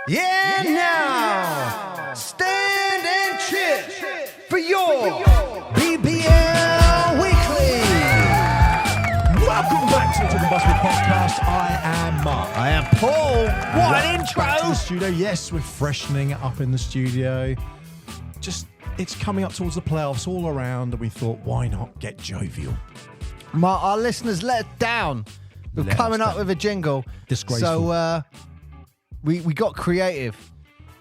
Yeah, now, stand and cheer for your BBL Weekly. Welcome back to the Talking Basketball Podcast. I am Mark. I am Paul. What an intro! Back to the studio. Yes, we're freshening it up in the studio. It's coming up towards the playoffs all around, and we thought, why not get jovial? Mark, our listeners let us down. We're coming up with a jingle. Disgraceful. So we got creative.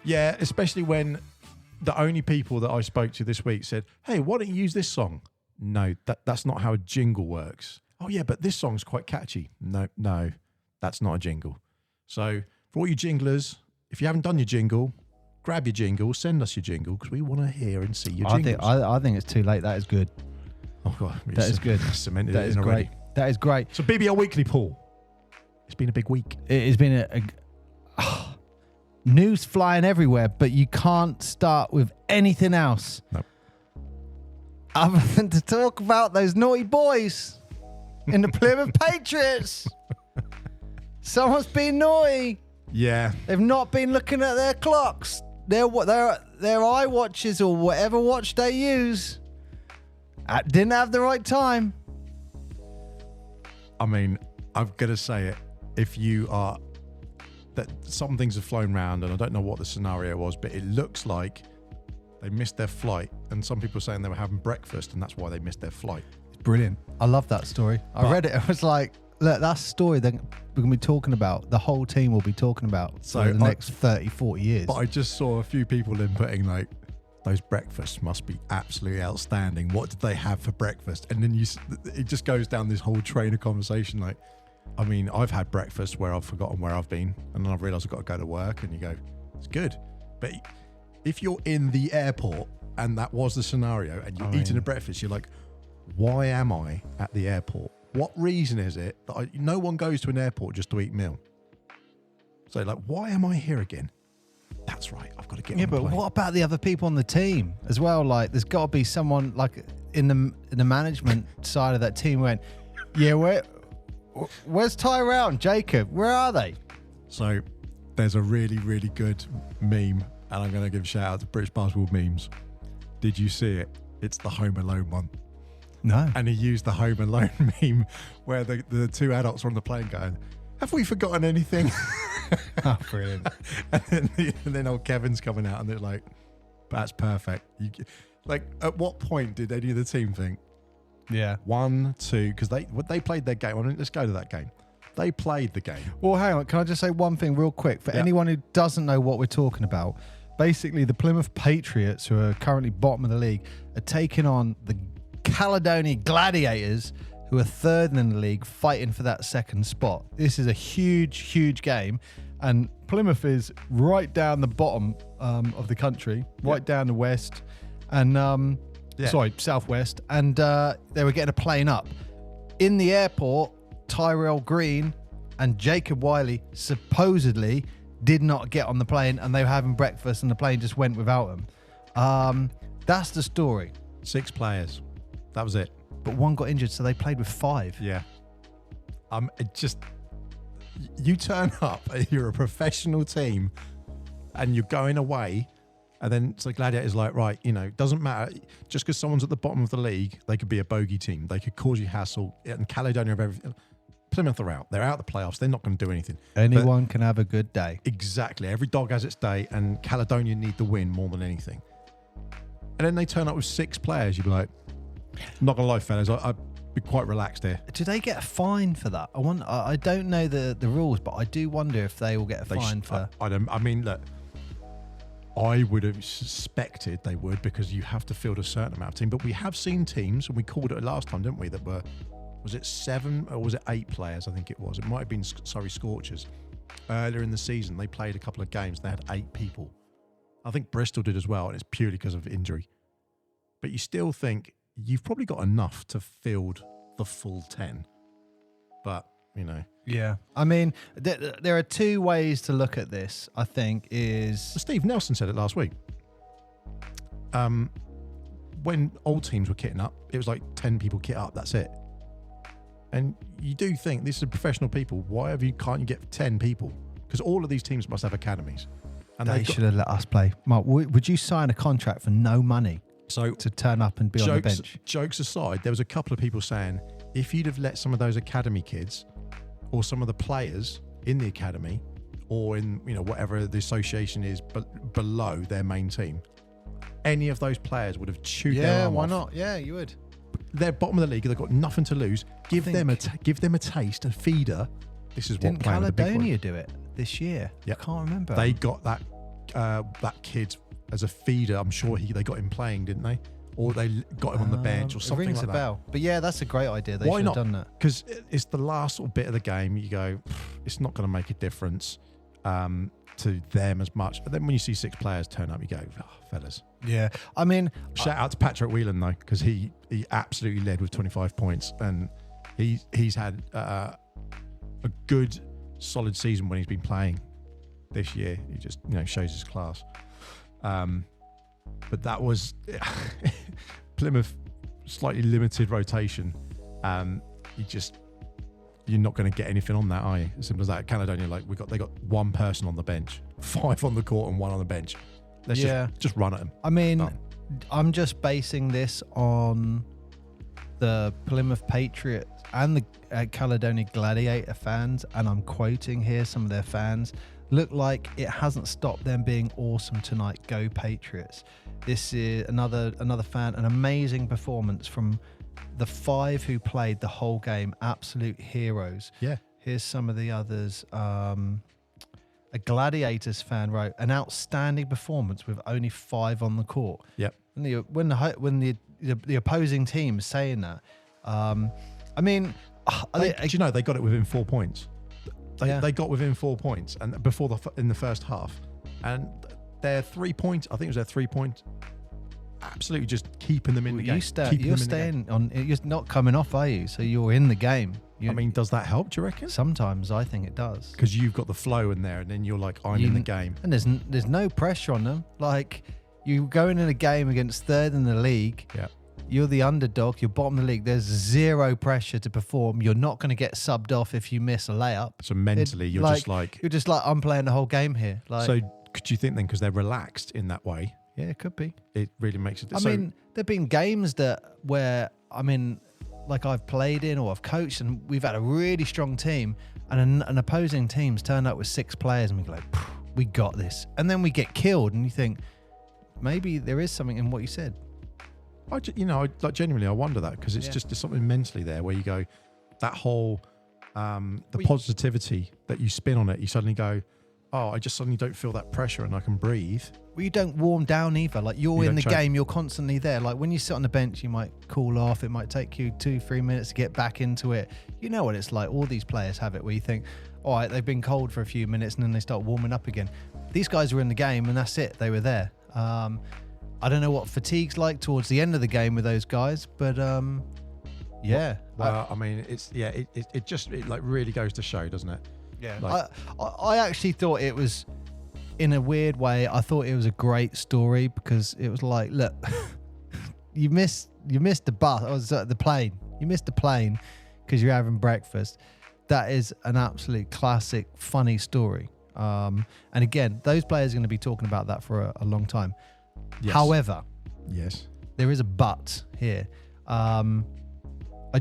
Yeah, especially when the only people that I spoke to this week said, hey, why don't you use this song? No, that's not how a jingle works. Oh, yeah, but this song's quite catchy. No, that's not a jingle. So for all you jinglers, if you haven't done your jingle, grab your jingle, send us your jingle, because we want to hear and see your jingles. I think it's too late. That is good. Oh, God. That is good. Cemented That it is in great. already. That is great. So BBL Weekly, Paul. It's been a big week. It has been news flying everywhere, but you can't start with anything else. Nope. Other than to talk about those naughty boys in the Plymouth Patriots. Someone's been naughty. Yeah. They've not been looking at their clocks. Their iWatches or whatever watch they use didn't have the right time. I mean, I'm going to say it. If you are... that some things have flown round, and I don't know what the scenario was, but it looks like they missed their flight, and some people are saying they were having breakfast, and that's why they missed their flight. It's brilliant. I love that story. I read it. I was like, look, that's a story that we're going to be talking about. The whole team will be talking about for the next 30, 40 years. But I just saw a few people inputting like, those breakfasts must be absolutely outstanding. What did they have for breakfast? And then it just goes down this whole train of conversation. Like, I mean, I've had breakfast where I've forgotten where I've been, and then I've realised I've got to go to work, and you go, it's good. But if you're in the airport and that was the scenario, and you're eating a breakfast, you're like, why am I at the airport? What reason is it that no one goes to an airport just to eat meal? So like, why am I here again? That's right, I've got to get on the plane. Yeah, but what about the other people on the team as well? Like, there's got to be someone like in the management side of that team went, yeah, where's Tyrell and Jacob? Where are they? So there's a really, really good meme, and I'm going to give a shout out to British Basketball Memes. Did you see it? It's the Home Alone one. No. And he used the Home Alone meme where the two adults are on the plane going, have we forgotten anything? Oh, brilliant. and then old Kevin's coming out, and they're like, that's perfect. Like, at what point did any of the team think, Yeah. 1, 2, because they played their game. Well, let's go to that game. They played the game. Well, hang on. Can I just say one thing real quick? For anyone who doesn't know what we're talking about, basically the Plymouth Patriots, who are currently bottom of the league, are taking on the Caledonia Gladiators, who are third in the league, fighting for that second spot. This is a huge, huge game. And Plymouth is right down the bottom of the country, right down the west. And... southwest, and they were getting a plane up. In the airport, Tyrell Green and Jacob Wiley supposedly did not get on the plane, and they were having breakfast, and the plane just went without them. That's the story. 6 players. That was it. But one got injured, so they played with 5. Yeah. You turn up, you're a professional team, and you're going away. And then so Gladiators like, right, doesn't matter. Just because someone's at the bottom of the league, they could be a bogey team. They could cause you hassle. And Caledonia have everything. Plymouth are out. They're out of the playoffs. They're not going to do anything. Anyone can have a good day. Exactly. Every dog has its day, and Caledonia need the win more than anything. And then they turn up with 6 players. You'd be like, I'm not going to lie, fellas, I'd be quite relaxed here. Do they get a fine for that? I don't know the rules, but I do wonder if they will get a fine for... I mean, look, I would have suspected they would, because you have to field a certain amount of team. But we have seen teams, and we called it last time, didn't we, that were, was it 7 or was it 8 players? I think it was. It might have been, Scorchers. Earlier in the season, they played a couple of games. They had 8 people. I think Bristol did as well, and it's purely because of injury. But you still think you've probably got enough to field the full 10. But, Yeah. I mean, there are 2 ways to look at this, I think, is... Steve Nelson said it last week. When old teams were kitting up, it was like 10 people kit up, that's it. And you do think, this is professional people, can't you get 10 people? Because all of these teams must have academies. And they should have let us play. Mark, would you sign a contract for no money to turn up and be on the bench? Jokes aside, there was a couple of people saying, if you'd have let some of those academy kids or some of the players in the academy or in, whatever the association is below their main team, any of those players would have chewed their arm off. Yeah, why not? Yeah, you would. They're bottom of the league. They've got nothing to lose. Give them a taste, a feeder. This is what playing with the big boys. Didn't Caledonia do it this year? Yep. I can't remember. They got that kid as a feeder. I'm sure they got him playing, didn't they? Or they got him on the bench or something like that. It rings a bell. But yeah, that's a great idea. They should have done that. Because it's the last little bit of the game. You go, it's not going to make a difference to them as much. But then when you see 6 players turn up, you go, fellas. Yeah. I mean, shout out to Patrick Whelan though, because he absolutely led with 25 points, and he's had a good solid season when he's been playing this year. He just shows his class. But that was Plymouth, slightly limited rotation. You're not going to get anything on that, are you? As simple as that. Caledonia, they got 1 person on the bench, 5 on the court and 1 on the bench. Let's just run at them. I mean, I'm just basing this on the Plymouth Patriots and the Caledonia Gladiator fans, and I'm quoting here some of their fans. Look like it hasn't stopped them being awesome tonight. Go Patriots. This is another fan. An amazing performance from the 5 who played the whole game. Absolute heroes. Yeah. Here's some of the others. A Gladiators fan wrote, an outstanding performance with only 5 on the court. Yep. When the opposing team is saying that, I mean, do you know they got it within 4 points? They got within 4 points, and in the first half, and their 3 points. I think it was their 3 point. Absolutely, just keeping them in the game. You're staying on. You're not coming off, are you? So you're in the game. I mean, does that help? Do you reckon? Sometimes I think it does, because you've got the flow in there, and then you're like, I'm in the game, and there's no pressure on them. Like you going in a game against 3rd in the league. Yeah. You're the underdog. You're bottom of the league. There's 0 pressure to perform. You're not going to get subbed off if you miss a layup. So mentally, you're just like I'm playing the whole game here. So could you think then, because they're relaxed in that way? Yeah, it could be. It really makes it. I mean, there've been games where I've played in or I've coached, and we've had a really strong team, and an opposing team's turned up with 6 players, and we go like, we got this, and then we get killed, and you think maybe there is something in what you said. Genuinely, I wonder that, because it's just something mentally there where you go, that whole positivity that you spin on it, you suddenly go, I just suddenly don't feel that pressure and I can breathe. Well, you don't warm down either. Like you're in the game, you're constantly there. Like when you sit on the bench, you might cool off. It might take you 2-3 minutes to get back into it. You know what it's like. All these players have it where you think, all right, they've been cold for a few minutes and then they start warming up again. These guys were in the game and that's it. They were there. I don't know what fatigue's like towards the end of the game with those guys, but yeah. Well, I mean, it just really goes to show, doesn't it? Yeah. I actually thought it was, in a weird way, I thought it was a great story, because it was like, look, you missed the bus, or the plane. You missed the plane because you're having breakfast. That is an absolute classic, funny story. And again, those players are going to be talking about that for a long time. Yes. However, yes, there is a but here. I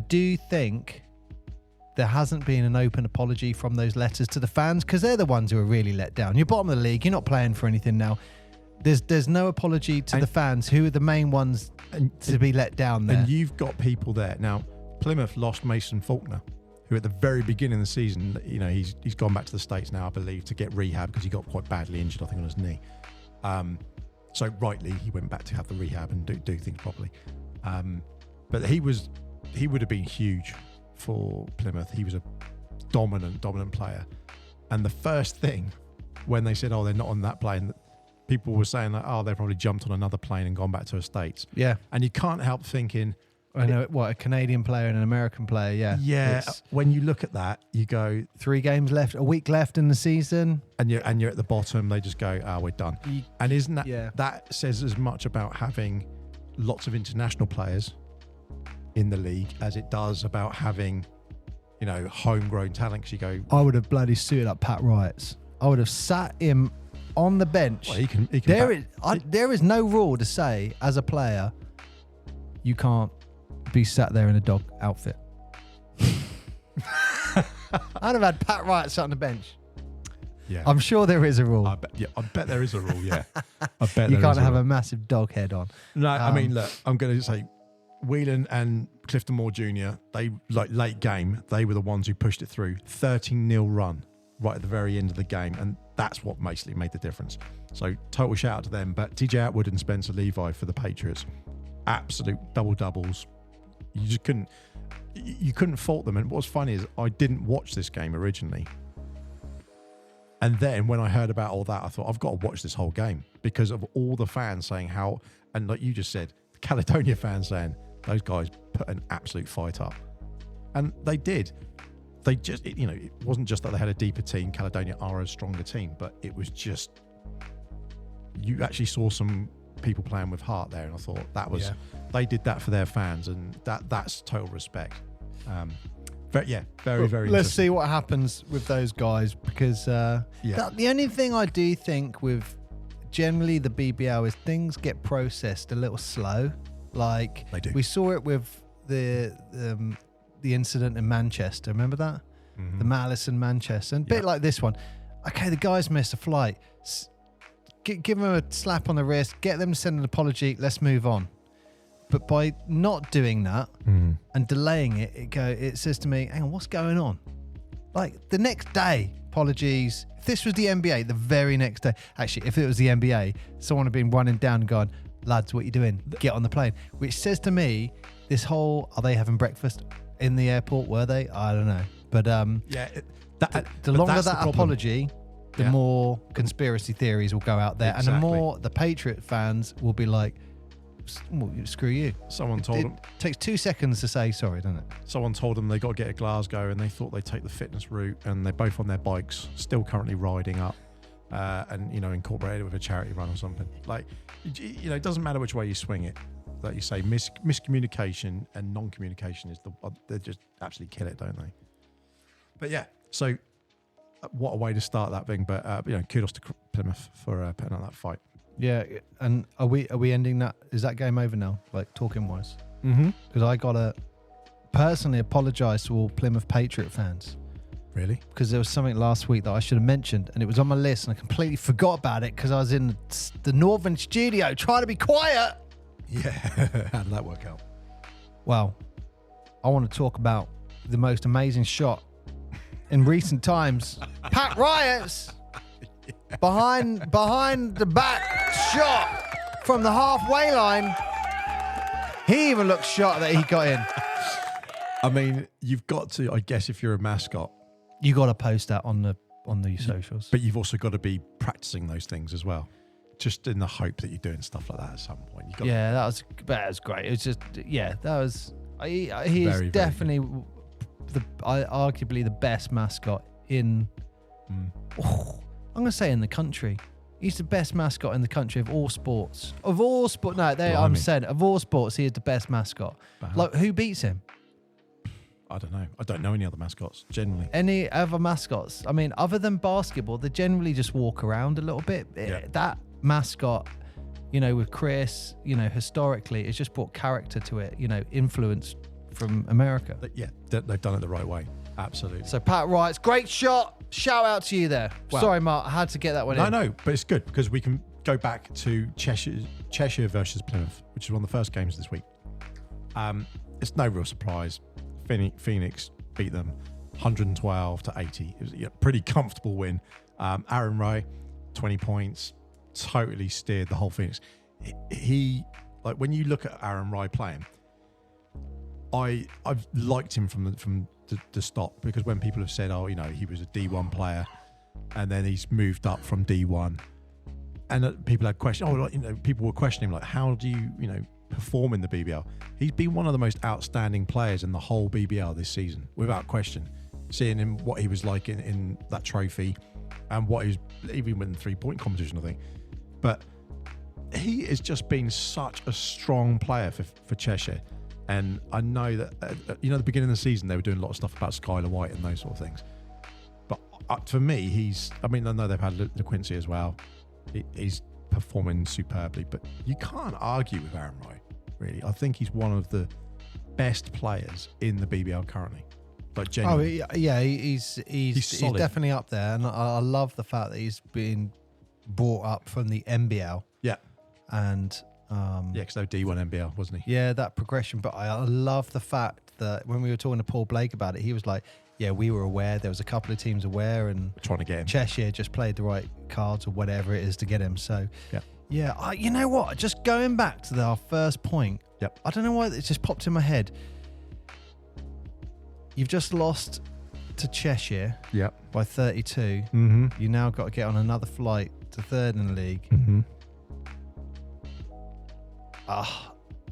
do think there hasn't been an open apology from those letters to the fans, because they're the ones who are really let down. You're bottom of the league. You're not playing for anything now. There's no apology to the fans, who are the main ones to be let down there. And you've got people there. Now, Plymouth lost Mason Faulkner, who at the very beginning of the season, he's gone back to the States now, I believe, to get rehab, because he got quite badly injured, I think, on his knee. So rightly, he went back to have the rehab and do things properly. But he would have been huge for Plymouth. He was a dominant player. And the first thing when they said, they're not on that plane, people were saying that, they probably jumped on another plane and gone back to the States. Yeah. And you can't help thinking, I know, what, a Canadian player and an American player, yeah. Yeah, when you look at that, you go... 3 games left, a week left in the season. And you're at the bottom, they just go, we're done. And isn't that... That says as much about having lots of international players in the league as it does about having, homegrown talent. 'Cause you go... I would have bloody suited up Pat Riots. I would have sat him on the bench. Well, he can there is no rule to say as a player you can't be sat there in a dog outfit. I'd have had Pat Wright sat on the bench. Yeah, I'm sure there is a rule. I bet there is a rule. Yeah, I bet you can't have a massive dog head on. No, I mean, look, I'm going to say Whelan and Clifton Moore Jr., they, like, late game, they were the ones who pushed it through. 13-0 run right at the very end of the game, and that's what basically made the difference. So total shout out to them. But TJ Atwood and Spencer Levi for the Patriots, absolute double-doubles. You couldn't fault them. And what's funny is I didn't watch this game originally. And then when I heard about all that, I thought, I've got to watch this whole game because of all the fans saying how, and like you just said, the Caledonia fans saying, those guys put an absolute fight up. And they did. They just, it wasn't just that they had a deeper team. Caledonia are a stronger team, but it was just, you actually saw some people playing with heart there. And I thought that was, they did that for their fans, and that's total respect. But yeah, very let's see what happens with those guys, because the only thing I do think with generally the BBL is things get processed a little slow. Like they do. We saw it with the incident in Manchester. Remember that? Mm-hmm. The malice in Manchester. And a bit like this one. Okay, the guys missed a flight. Give them a slap on the wrist. Get them to send an apology. Let's move on. But by not doing that and delaying it, it says to me, hang on, what's going on? Like the next day, apologies. If this was the NBA, the very next day, actually, if it was the NBA, someone had been running down and going, lads, what are you doing? Get on the plane. Which says to me, this whole, are they having breakfast in the airport? Were they? I don't know. But the longer that apology, the more conspiracy theories will go out there. Exactly. And the more the Patriot fans will be like, well, screw you. Someone told them. It takes 2 seconds to say sorry, doesn't it? Someone told them they got to get to Glasgow, and they thought they'd take the fitness route, and they're both on their bikes, still currently riding up, and incorporated it with a charity run or something. Like, it doesn't matter which way you swing it. Like you say, miscommunication and non-communication is they just absolutely kill it, don't they? But yeah, so what a way to start that thing. But kudos to Plymouth for putting on that fight. Yeah, and are we ending that? Is that game over now? Like talking wise, because I gotta personally apologise to all Plymouth Patriot fans. Really? Because there was something last week that I should have mentioned, and it was on my list, and I completely forgot about it because I was in the Northern studio trying to be quiet. Yeah, how did that work out? Well, I want to talk about the most amazing shot in recent times. Pat Riot's behind the back shot from the halfway line. He even looked shocked that he got in. I mean, you've got to, I guess, if you're a mascot, you got to post that on the socials. But you've also got to be practicing those things as well, just in the hope that you're doing stuff like that at some point. That was great. It was just that was. He's definitely arguably the best mascot in. I'm going to say in the country. He's the best mascot in the country of all sports. Of all sports, I'm saying of all sports, he is the best mascot. Like, who beats him? I don't know. I don't know any other mascots, generally. Any other mascots? I mean, other than basketball, they generally just walk around a little bit. Yeah. That mascot, with Chris, historically, it's just brought character to it, influence from America. Yeah, they've done it the right way. Absolutely. So Pat Wright's great shot. Shout out to you there. Well, sorry, Mark, I had to get that one in. No, but it's good because we can go back to Cheshire versus Plymouth, which is one of the first games this week. It's no real surprise. Phoenix beat them 112-80. It was a pretty comfortable win. Aaron Ray, 20 points, totally steered the whole Phoenix. He like when you look at Aaron Ray playing, I've liked him from the stop, because when people have said, he was a D1 player and then he's moved up from D1, and people had questions. People were questioning him, like, how do you perform in the BBL? He's been one of the most outstanding players in the whole BBL this season, without question. Seeing him, what he was like in that trophy, and what he's even in the 3-point competition, I think. But he has just been such a strong player for Cheshire. And I know that, at the beginning of the season, they were doing a lot of stuff about Skylar White and those sort of things. But for me, I know they've had LaQuincy as well. He's performing superbly, but you can't argue with Aaron Wright, really. I think he's one of the best players in the BBL currently. Like genuinely. Oh yeah, he's solid. definitely up there, and I love the fact that he's been brought up from the NBL. Yeah, and because they were D1 NBL, wasn't he? Yeah, that progression. But I love the fact that when we were talking to Paul Blake about it, he was like, "Yeah, we were aware. There was a couple of teams aware, and we're trying to get him. Cheshire just played the right cards or whatever it is to get him." So yeah, you know what? Just going back to our first point. Yep. I don't know why it just popped in my head. You've just lost to Cheshire by 32. Mm-hmm. You now got to get on another flight to third in the league. Mm-hmm.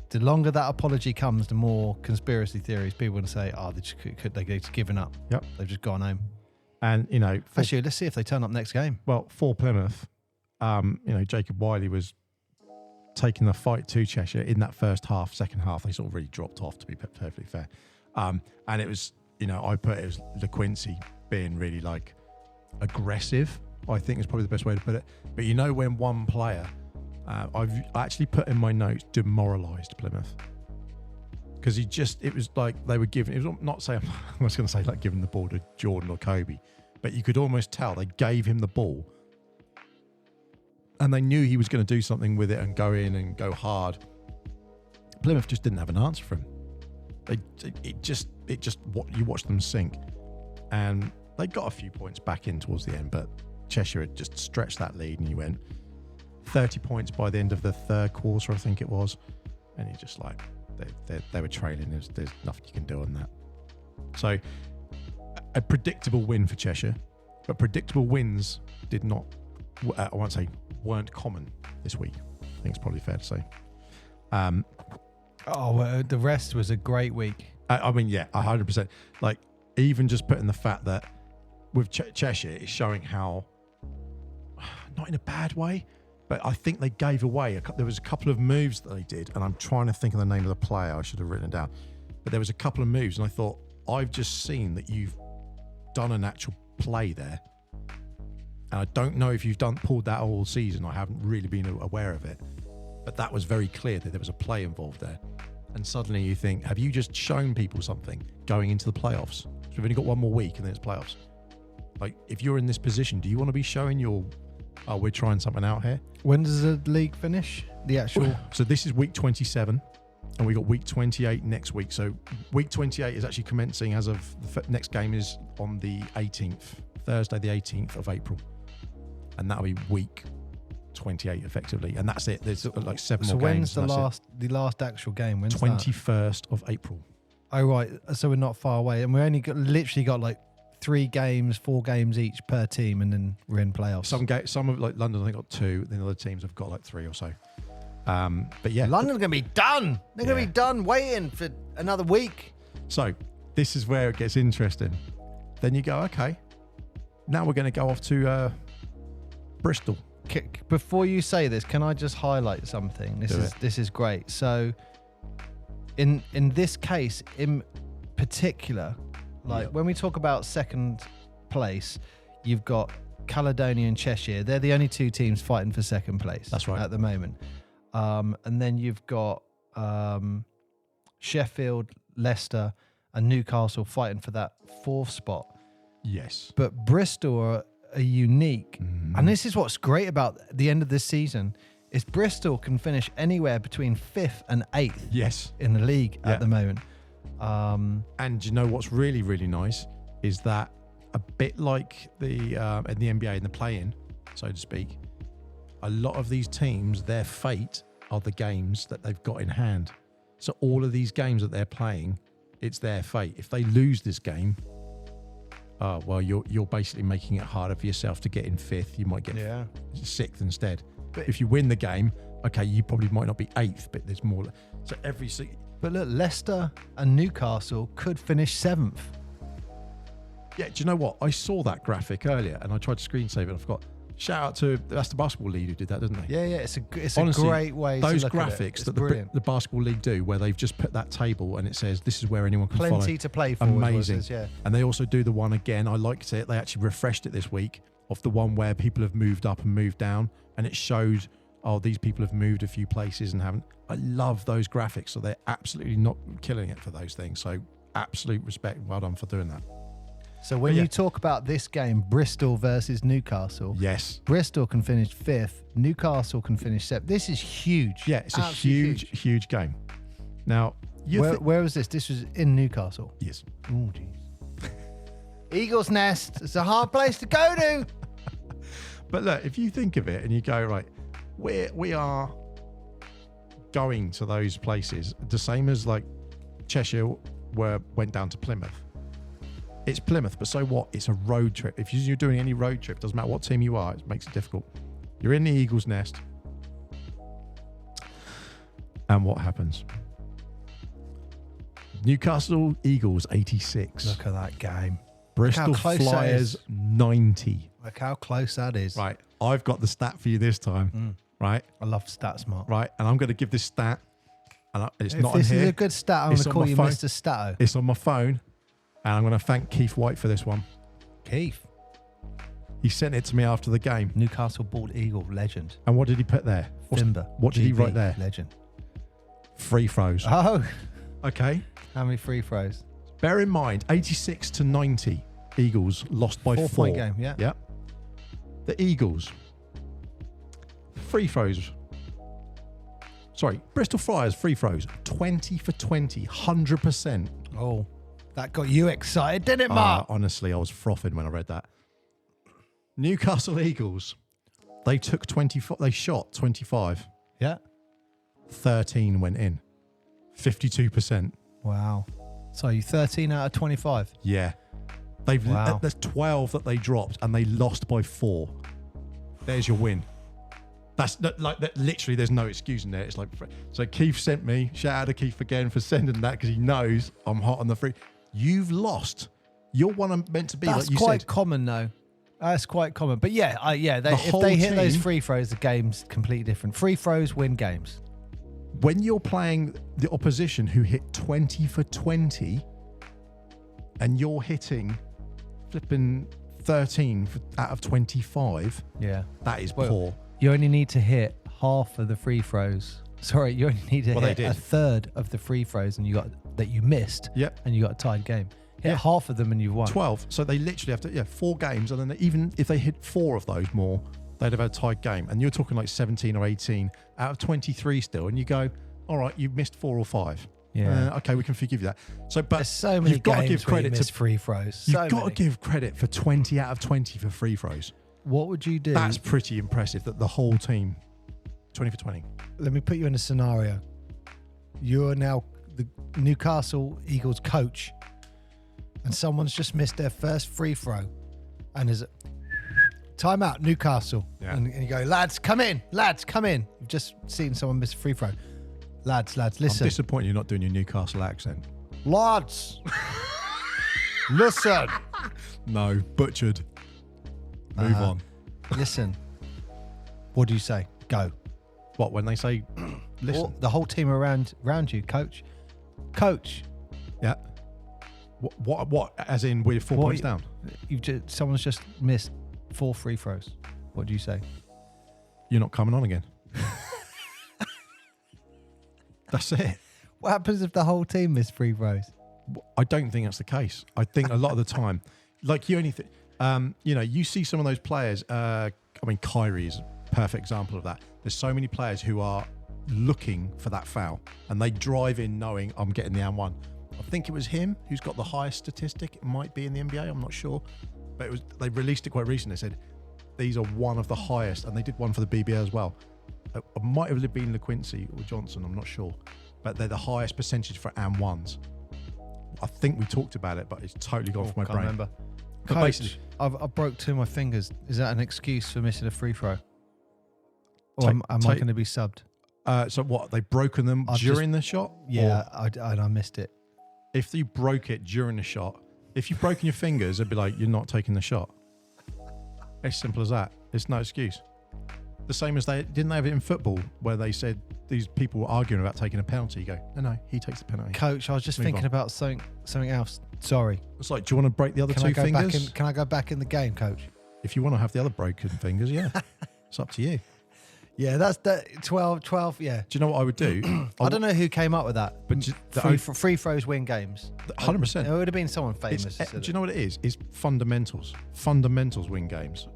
The longer that apology comes, the more conspiracy theories people will say, they've just given up. Yep. They've just gone home. And, actually, let's see if they turn up next game. Well, for Plymouth, Jacob Wiley was taking the fight to Cheshire in that first half. Second half, they sort of really dropped off, to be perfectly fair. And it was, I put it as LeQuincy being really like aggressive, I think is probably the best way to put it. But when one player, I've actually put in my notes, demoralised Plymouth. Because it was like they were giving, it was not saying, I was going to say like giving the ball to Jordan or Kobe, but you could almost tell they gave him the ball and they knew he was going to do something with it and go in and go hard. Plymouth just didn't have an answer for him. You watched them sink, and they got a few points back in towards the end, but Cheshire had just stretched that lead, and you went 30 points by the end of the third quarter, I think it was, and you just like they were trailing. There's nothing you can do on that. So a predictable win for Cheshire, but predictable wins did not. I won't say weren't common this week. I think it's probably fair to say. The rest was a great week. I mean, yeah, 100%. Like, even just putting the fact that with Cheshire, it's showing how, not in a bad way, but I think they gave away. There was a couple of moves that they did, and I'm trying to think of the name of the player. I should have written it down. But there was a couple of moves, and I thought, I've just seen that you've done an actual play there. And I don't know if you've pulled that all season. I haven't really been aware of it. But that was very clear that there was a play involved there. And suddenly you think, have you just shown people something going into the playoffs? So we've only got one more week and then it's playoffs. Like, if you're in this position, do you want to be showing we're trying something out here? When does the league finish? The actual... So this is week 27 and we got week 28 next week. So week 28 is actually commencing as of the next game is on the 18th, Thursday the 18th of April. And that'll be week 28 effectively, and that's it. There's like 7 more games. So when's the last actual game? When's 21st of April. Oh right, so we're not far away, and we only literally got like 4 games each per team, and then we're in playoffs. Some of like London, I think got 2. Then other teams have got like 3 or so. But yeah, London's gonna be done. They're gonna be done waiting for another week. So this is where it gets interesting. Then you go, okay, now we're going to go off to Bristol. Before you say this, can I just highlight something? This is great. So in this case in particular, when we talk about second place, you've got Caledonia and Cheshire. They're the only 2 teams fighting for second place. That's right. At the moment. And then you've got Sheffield, Leicester and Newcastle fighting for that 4th spot. Yes. But Bristol are unique. And this is what's great about the end of this season is Bristol can finish anywhere between 5th and 8th in the league at the moment. And you know what's really, really nice is that a bit like in the NBA in the play-in, so to speak, a lot of these teams, their fate are the games that they've got in hand. So all of these games that they're playing, it's their fate. If they lose this game, you're basically making it harder for yourself to get in 5th. You might get 6th instead. But if you win the game, okay, you probably might not be 8th, but there's more. So But look, Leicester and Newcastle could finish 7th. Yeah, do you know what? I saw that graphic earlier and I tried to screen save it and I forgot. Shout out to, that's the basketball league who did that, didn't they? Yeah, it's honestly, a great way to look at it. Those graphics that the basketball league do, where they've just put that table and it says this is where anyone can follow. Plenty to play for. Amazing. And they also do the one again. I liked it. They actually refreshed it this week of the one where people have moved up and moved down, and it showed, oh, these people have moved a few places and haven't. I love those graphics, so they're absolutely not killing it for those things. So absolute respect, well done for doing that. So when you talk about this game, Bristol versus Newcastle, yes, Bristol can finish 5th, Newcastle can finish 7th. This is huge. Yeah, it's absolutely a huge game. Now, where was this? This was in Newcastle. Yes. Oh, jeez. Eagle's Nest. It's a hard place to go to. But look, if you think of it and you go, right, we are going to those places, the same as like Cheshire went down to Plymouth. It's Plymouth, but so what? It's a road trip. If you're doing any road trip, doesn't matter what team you are, it makes it difficult. You're in the Eagle's Nest. And what happens? Newcastle Eagles 86. Look at that game. Bristol Flyers 90. Look how close that is. Right. I've got the stat for you this time. Right. I love stats, Mark. Right. And I'm going to give this stat. And it's not on here. This is a good stat. I'm going to call you phone. Mr. Stato. It's on my phone. And I'm going to thank Keith White for this one. Keith. He sent it to me after the game. Newcastle Bald Eagle, legend. And what did he put there? Timber. What did he write there? Legend. Free throws. Oh. Okay. How many free throws? Bear in mind, 86 to 90, Eagles lost by 4. 4-point game, yeah. Yeah. The Eagles, free throws. Sorry, Bristol Flyers free throws, 20 for 20, 100%. Oh, that got you excited, didn't it, Mark? Honestly, I was frothing when I read that. Newcastle Eagles, they took 24, they shot 25. Yeah. 13 went in. 52%. Wow. So you 13 out of 25? Yeah. There's 12 that they dropped and they lost by 4. There's your win. That's like that. Literally, there's no excuse in there. It's like, so Keith sent me. Shout out to Keith again for sending that because he knows I'm hot on the free. You've lost. You're one I'm meant to be. That's like you quite said. common though. That's quite common. But yeah, if they hit those free throws, the game's completely different. Free throws win games. When you're playing the opposition who hit 20 for 20 and you're hitting flipping 13 out of 25, that is poor. You only need to hit half of the free throws. Sorry, you only need to hit a third of the free throws and you missed. Yep. And you got a tied game. Hit half of them and you've won. 12. So they literally have to 4 games, and then even if they hit 4 of those more, they'd have had a tied game. And you're talking like 17 or 18 out of 23 still, and you go, all right, you've missed 4 or 5. Yeah. Okay, we can forgive you that. So, but there's so many you've got to give credit to free throws. You've got to give credit for 20 out of 20 for free throws. What would you do? That's pretty impressive that the whole team, 20 for 20. Let me put you in a scenario. You're now the Newcastle Eagles coach, and someone's just missed their first free throw, and there's a timeout, Newcastle. Yeah. And you go, lads, come in. You've just seen someone miss a free throw. Lads, listen. I'm disappointed you're not doing your Newcastle accent. Lads, listen. No, butchered. Move on. Listen. What do you say? Go. What, when they say, listen? The whole team around you, coach. Coach. Yeah. What? As in, we're 4 points down? Someone's just missed 4 free throws. What do you say? You're not coming on again. That's it. What happens if the whole team missed free throws? I don't think that's the case. I think a lot of the time, like you only think, you see some of those players. Kyrie is a perfect example of that. There's so many players who are looking for that foul, and they drive in knowing I'm getting the and one. I think it was him who's got the highest statistic. It might be in the NBA. I'm not sure, but they released it quite recently. They said these are one of the highest, and they did one for the BBL as well. It might have been LaQuincy or Johnson, I'm not sure. But they're the highest percentage for and ones. I think we talked about it, but it's totally gone from my brain. Remember. But Coach, I broke 2 of my fingers. Is that an excuse for missing a free throw? Or am I going to be subbed? So what, they've broken them during the shot? Yeah, I missed it. If you broke it during the shot, if you've broken your fingers, it'd be like, you're not taking the shot. It's simple as that. It's no excuse. The same as they have it in football, where they said these people were arguing about taking a penalty. You go, no, he takes the penalty. Coach, I was just thinking about something else. Sorry. It's like, do you want to break the other 2 fingers? Can I go back in the game, Coach? If you want to have the other broken fingers, yeah, it's up to you. Yeah, that's the 12, yeah. Do you know what I would do? I don't know who came up with that. But Free throws win games. 100%. It would have been someone famous. Do you know what it is? It's fundamentals. Fundamentals win games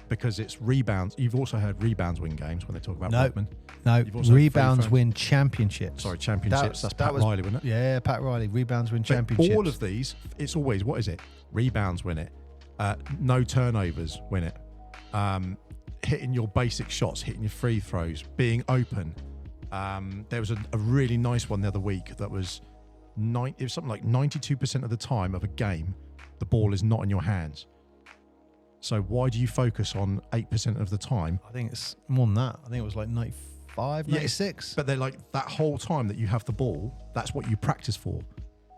because it's rebounds. You've also heard rebounds win games when they talk about Rodman. No, rebounds win championships. Sorry, championships. That's Pat Riley, wasn't it? Yeah, Pat Riley. Rebounds win championships. All of these, it's always, what is it? Rebounds win it. No turnovers win it. Hitting your basic shots, hitting your free throws, being open. There was a really nice one the other week that was it was something like 92% of the time of a game, the ball is not in your hands. So why do you focus on 8% of the time? I think it's more than that. I think it was like 95, 96. But they're like that whole time that you have the ball, that's what you practice for.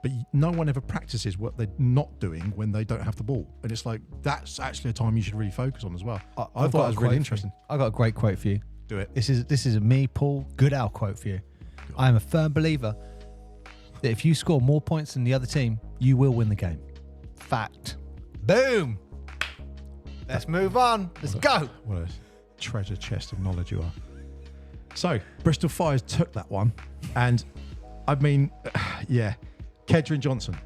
But no one ever practices what they're not doing when they don't have the ball. And it's like, that's actually a time you should really focus on as well. I thought that was really interesting. I got a great quote for you. Do it. This is a me, Paul Goodall quote for you. I am a firm believer that if you score more points than the other team, you will win the game. Fact. Boom. Let's move on. Let's go. What a treasure chest of knowledge you are. So, Bristol Fires took that one. And, I mean, yeah. Kedron Johnson.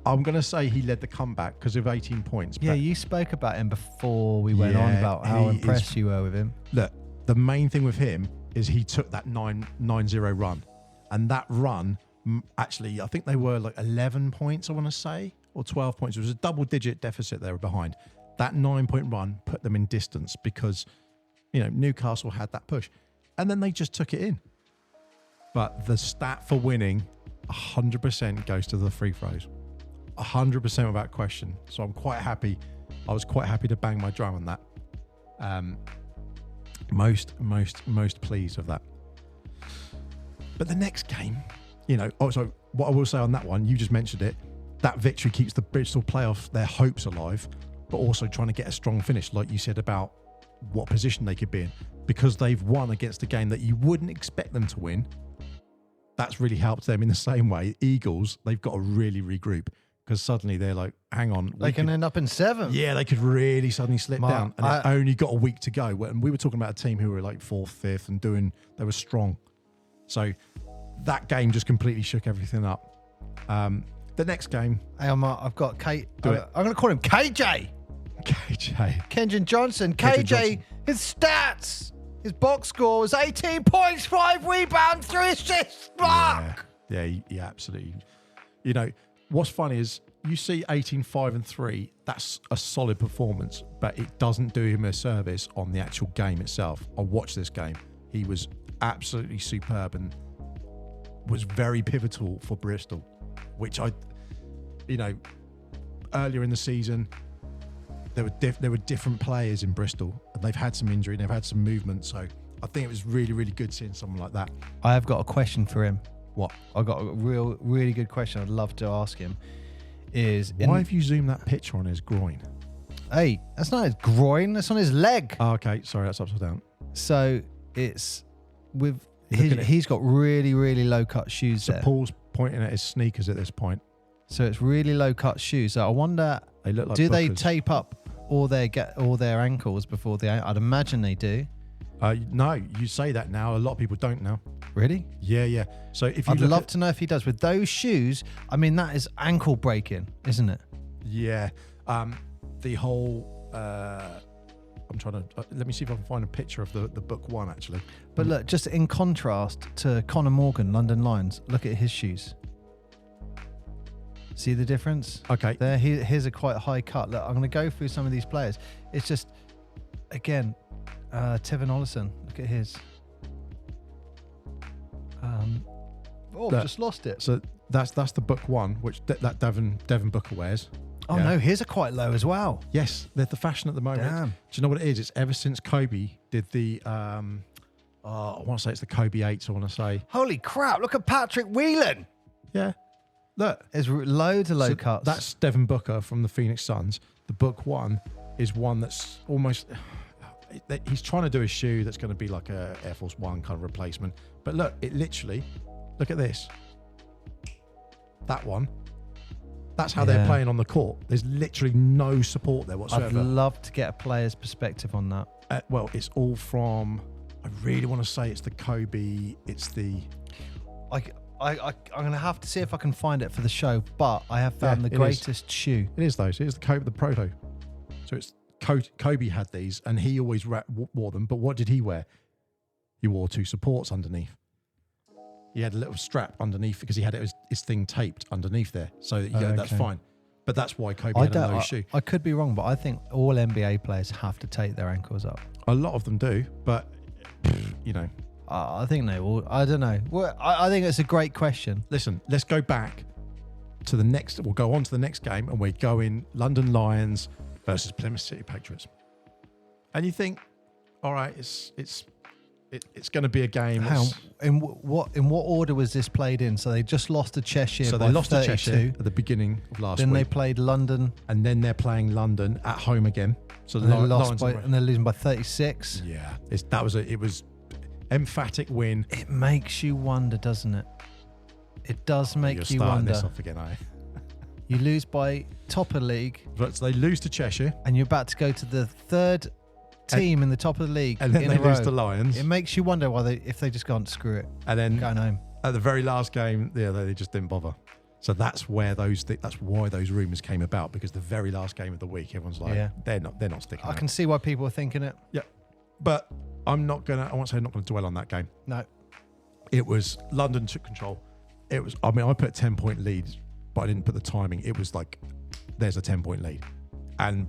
I'm going to say he led the comeback because of 18 points. Yeah, you spoke about him before we went on about how impressed you were with him. Look, the main thing with him is he took that 9-0 run. And that run, actually, I think they were like 11 points, I want to say, or 12 points. It was a double-digit deficit they were behind. That 9-point run put them in distance because, Newcastle had that push. And then they just took it in. But the stat for winning 100% goes to the free throws. 100% without question. So I'm quite happy. I was quite happy to bang my drum on that. Most pleased with that. But the next game, also what I will say on that one, you just mentioned it, that victory keeps the Bristol playoff, their hopes alive, but also trying to get a strong finish, like you said about what position they could be in, because they've won against a game that you wouldn't expect them to win. That's really helped them in the same way. Eagles, they've got to really regroup because suddenly they're like, hang on. They can end up in 7th. Yeah, they could really suddenly slip down. And they've only got a week to go. And we were talking about a team who were like 4th, 5th and they were strong. So that game just completely shook everything up. The next game. Hey, I've got Kate. I'm going to call him KJ. Kedron Johnson. KJ, his stats. His box score was 18 points, 5 rebounds, 3 assists. Fuck! Yeah, absolutely. What's funny is you see 18, 5 and 3, that's a solid performance, but it doesn't do him a service on the actual game itself. I watched this game. He was absolutely superb and was very pivotal for Bristol, which earlier in the season, there were different players in Bristol, and they've had some injury and they've had some movement. So I think it was really, really good seeing someone like that. I have got a question for him. What? I've got a really good question I'd love to ask him. Why have you zoomed that picture on his groin? Hey, that's not his groin. That's on his leg. Oh, okay. Sorry, that's upside down. So it's with he's got really, really low cut shoes there. Paul's pointing at his sneakers at this point. So it's really low cut shoes. So I wonder, they look like do bookers. they tape up all their ankles before I'd imagine they do. No, you say that now. A lot of people don't now. Really? Yeah. So if you I'd love to know if he does with those shoes. I mean, that is ankle breaking, isn't it? Yeah. The whole. I'm trying to let me see if I can find a picture of the book one actually. But look, just in contrast to Conor Morgan, London Lions. Look at his shoes. See the difference? Okay. There, here's a quite high cut. Look, I'm going to go through some of these players. It's just, again, Tevin Ollison. Look at his. Just lost it. So that's the book one, which that Devin Booker wears. Oh no, his are quite low as well. Yes, they're the fashion at the moment. Damn. Do you know what it is? It's ever since Kobe did the I want to say it's the Kobe 8s, I want to say. Holy crap, look at Patrick Whelan. Yeah. Look. There's loads of low cuts. That's Devin Booker from the Phoenix Suns. The book one is one that's almost... He's trying to do a shoe that's going to be like a Air Force One kind of replacement. But look, it literally... Look at this. That one That's how they're playing on the court. There's literally no support there whatsoever. I'd love to get a player's perspective on that. Well, it's all from, I really want to say it's the Kobe, it's the... I'm going to have to see if I can find it for the show, but I have found the greatest shoe. It is those. It is the Kobe, the proto. So it's Kobe had these, and he always wore them. But what did he wear? He wore 2 supports underneath. He had a little strap underneath because he had his thing taped underneath there. So that's fine. But that's why Kobe had a low shoe. I could be wrong, but I think all NBA players have to tape their ankles up. A lot of them do, but you know. I think they will. I don't know. Well, I think it's a great question. Listen, let's go back to the next. We'll go on to the next game, and we're going London Lions versus Plymouth City Patriots. And you think, all right, it's going to be a game. In what order was this played in? So they just lost to Cheshire. So by they lost 32. to Cheshire at the beginning of last week. Then they played London, and then they're playing London at home again. So and they're losing by 36. Yeah, it was emphatic win. It makes you wonder, doesn't it? It does make you wonder. This off again, You lose by top of the league. But so they lose to Cheshire. And you're about to go to the third team in the top of the league. And then they lose to Lions. It makes you wonder if they just gone, screw it. And then going home. At the very last game, they just didn't bother. So that's why those rumours came about, because the very last game of the week, everyone's like, they're not sticking. I can see why people are thinking it. Yeah. But I won't say I'm not going to dwell on that game. No. It was London took control. I put a 10-point lead, but I didn't put the timing. It was like, there's a 10-point lead. And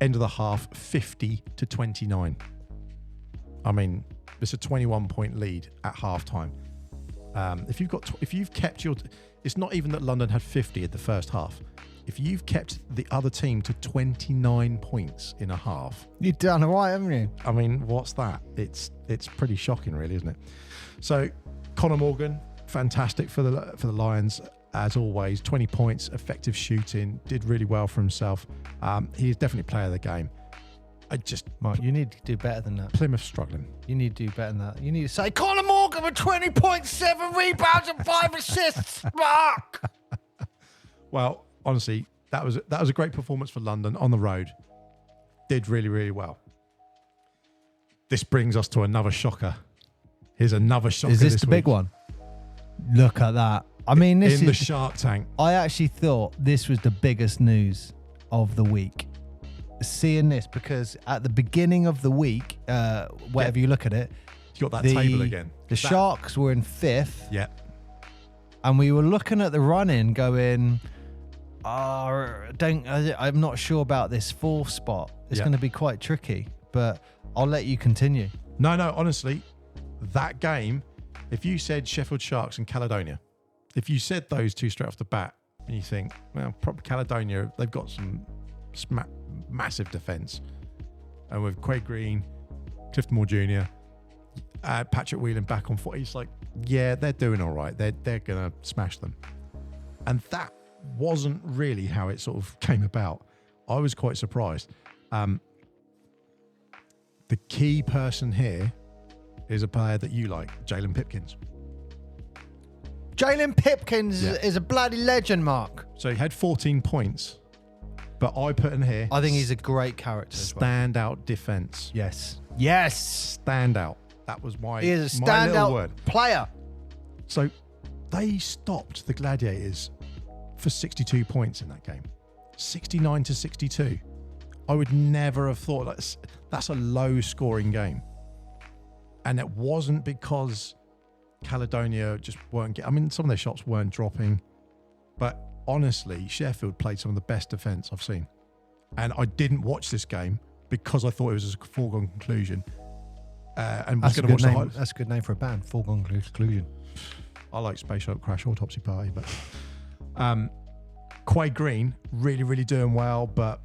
end of the half, 50-29. I mean, it's a 21-point lead at halftime. If you've kept your, it's not even that London had 50 at the first half. If you've kept the other team to 29 points in a half, you've done all right, haven't you? I mean, what's that? It's pretty shocking, really, isn't it? So, Conor Morgan, fantastic for the Lions as always. 20 points, effective shooting, did really well for himself. He's definitely player of the game. Mark, you need to do better than that. Plymouth struggling. You need to do better than that. You need to say Conor Morgan with 20.7 rebounds and 5 assists. Mark. Well, honestly, that was a great performance for London on the road. Did really, really well. This brings us to another shocker. Here's another shocker. Is this the big one? Look at that. I mean, this is the Shark Tank. I actually thought this was the biggest news of the week. Seeing this, because at the beginning of the week, whatever you look at it, you got that table again. The Sharks were in 5th. Yeah. And we were looking at the run-in going, I'm not sure about this 4th spot. It's going to be quite tricky, but I'll let you continue. No, honestly, that game, if you said Sheffield Sharks and Caledonia, if you said those two straight off the bat, and you think, well, probably Caledonia, they've got some massive defence. And with Quade Green, Clifton Moore Jr., Patrick Whelan back on foot, he's like, yeah, they're doing all right. They're going to smash them. And that wasn't really how it sort of came about. I was quite surprised. The key person here is a player that you like, Jalen Pipkins. Jalen Pipkins is a bloody legend, Mark. So he had 14 points, but I put in here... I think he's a great character. Standout defence. Yes. Standout. That was my He is a standout player. So they stopped the Gladiators for 62 points in that game. 69-62. I would never have thought that's a low-scoring game. And it wasn't because Caledonia just weren't getting... I mean, some of their shots weren't dropping. But honestly, Sheffield played some of the best defence I've seen. And I didn't watch this game because I thought it was a foregone conclusion. And was going to watch the highlights. That's a good name for a band, foregone conclusion. I like Space Shuttle Crash Autopsy Party, but Quade Green really, really doing well, but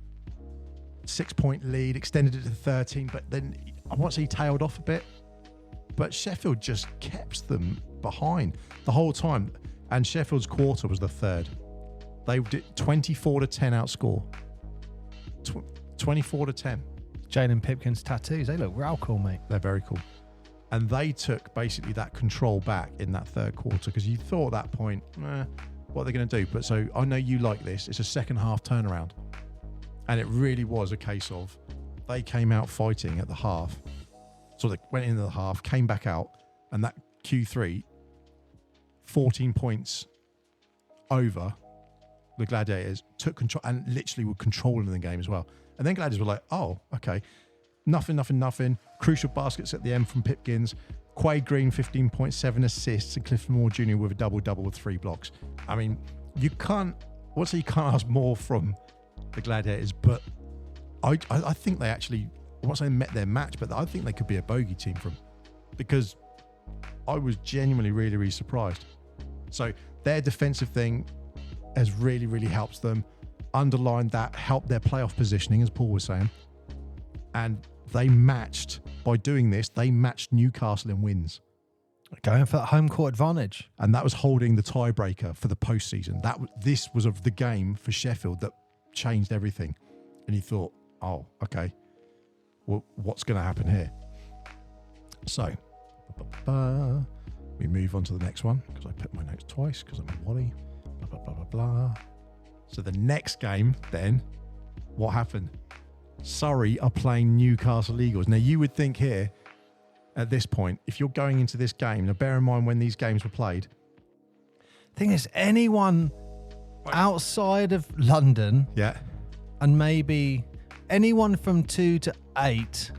6-point lead, extended it to 13, but then I want to say he tailed off a bit, but Sheffield just kept them behind the whole time, and Sheffield's quarter was the third. They did 24-10 outscore. 24-10. Jalen Pipkins tattoos, they look real cool, mate. They're very cool. And they took basically that control back in that third quarter, because you thought at that point, What are they going to do? But so I know you like this. It's a second half turnaround. And it really was a case of they came out fighting at the half. So they went into the half, came back out, and that Q3, 14 points over the Gladiators, took control and literally were controlling the game as well. And then Gladiators were like, oh, okay, nothing. Crucial baskets at the end from Pipkins. Quade Green, 15.7 assists, and Clifford Moore Jr. with a double-double with 3 blocks. I mean, you can't ask more from the Gladiators, but I think they actually, I'm not saying met their match, but I think they could be a bogey team from, because I was genuinely really, really surprised. So their defensive thing has really, really helped them. Underlined that, helped their playoff positioning, as Paul was saying. And they matched, by doing this, they matched Newcastle in wins. Going for that home court advantage. And that was holding the tiebreaker for the postseason. This was of the game for Sheffield that changed everything. And he thought, oh, okay, well, what's going to happen here? So, we move on to the next one, because I put my notes twice, because I'm a Wally. Blah, blah, blah, blah, blah. So the next game, then, what happened? Surrey are playing Newcastle Eagles. Now, you would think here, at this point, if you're going into this game, now bear in mind when these games were played. Thing is, anyone outside of London, yeah, and maybe anyone from 2 to 8,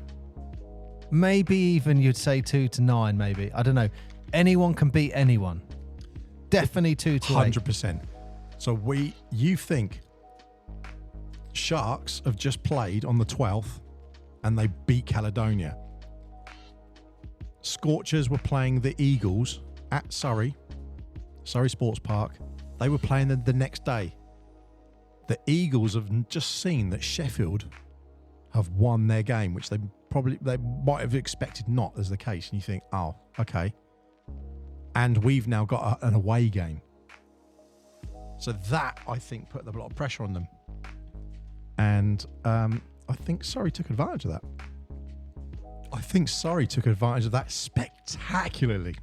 maybe even you'd say 2 to 9, maybe. I don't know. Anyone can beat anyone. Definitely 2 to 8. 100%. So you think Sharks have just played on the 12th and they beat Caledonia. Scorchers were playing the Eagles at Surrey Sports Park. They were playing the next day. The Eagles have just seen that Sheffield have won their game, which they might have expected not as the case. And you think, oh, okay. And we've now got an away game. So that, I think, put a lot of pressure on them. And I think Surrey took advantage of that. I think Surrey took advantage of that spectacularly.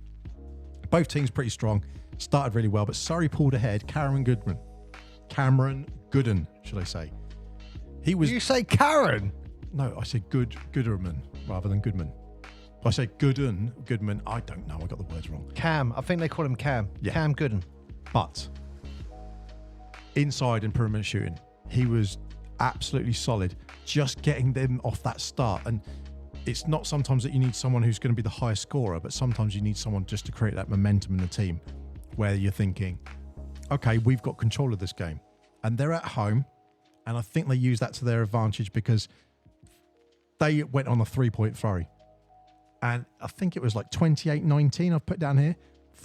Both teams pretty strong. Started really well, but Surrey pulled ahead. Cameron Gooden, should I say. You say Karen? No, I said Gooderman rather than Goodman. I said Goodman. I don't know. I got the words wrong. Cam. I think they call him Cam. Yeah. Cam Gooden. But inside and perimeter shooting, he was absolutely solid. Just getting them off that start. And it's not sometimes that you need someone who's going to be the highest scorer, but sometimes you need someone just to create that momentum in the team where you're thinking, okay, we've got control of this game. And they're at home. And I think they use that to their advantage because they went on a 3-point flurry. And I think it was like 28-19 I've put down here,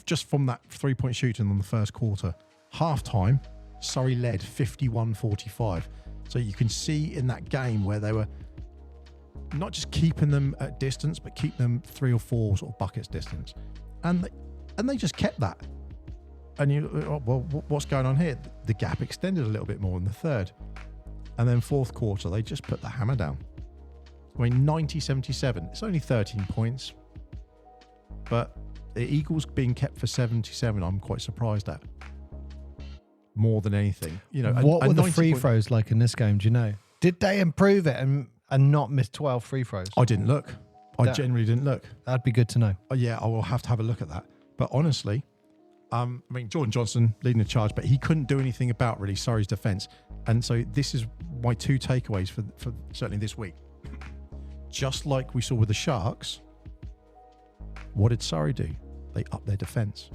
just from that 3-point shooting on the first quarter. Half-time, Surrey led 51-45. So you can see in that game where they were not just keeping them at distance, but keep them 3 or 4 sort of buckets distance. And they just kept that. And what's going on here? The gap extended a little bit more in the third. And then fourth quarter, they just put the hammer down. I mean, 90-77. It's only 13 points. But the Eagles being kept for 77, I'm quite surprised at. More than anything. What were the free throws like in this game? Do you know? Did they improve it and not miss 12 free throws? I didn't look. I generally didn't look. That'd be good to know. Yeah, I will have to have a look at that. But honestly, Jordan Johnson leading the charge, but he couldn't do anything about really Surrey's defence. And so this is my 2 takeaways for certainly this week. Just like we saw with the Sharks, what did Surrey do? They upped their defence.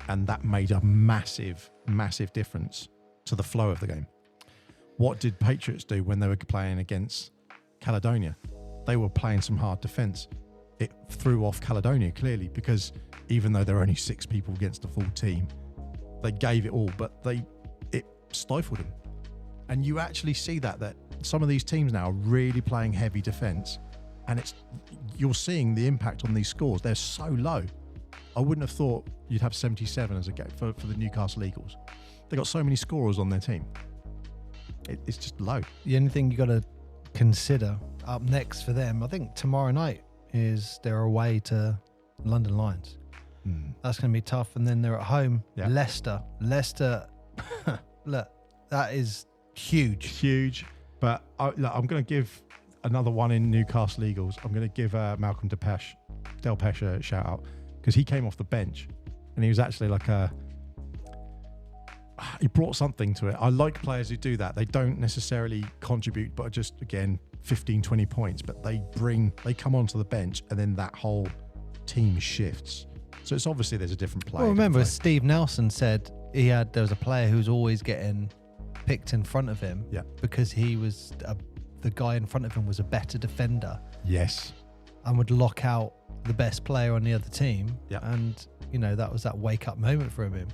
And that made a massive, massive difference to the flow of the game. What did Patriots do when they were playing against Caledonia? They were playing some hard defence. It threw off Caledonia clearly because even though there were only 6 people against a full team, they gave it all, but it stifled them. And you actually see that some of these teams now are really playing heavy defence, and you're seeing the impact on these scores. They're so low. I wouldn't have thought you'd have 77 as a game for the Newcastle Eagles. They got so many scorers on their team. It's just low. The only thing you got to consider up next for them, I think tomorrow night, is they're away to London Lions. That's going to be tough. And then they're at home. Yeah. Leicester, look, that is huge. Huge. But I'm going to give another one in Newcastle Eagles. I'm going to give Malcolm Delpeche a shout out, because he came off the bench and he was actually like he brought something to it. I like players who do that. They don't necessarily contribute, but just, again, 15, 20 points, but they come onto the bench and then that whole team shifts. So it's obviously there's a different player. Well, remember, Steve Nelson said there was a player who was always getting picked in front of him because he was the guy in front of him was a better defender. Yes. And would lock out the best player on the other team. Yeah. And, that was that wake-up moment for him.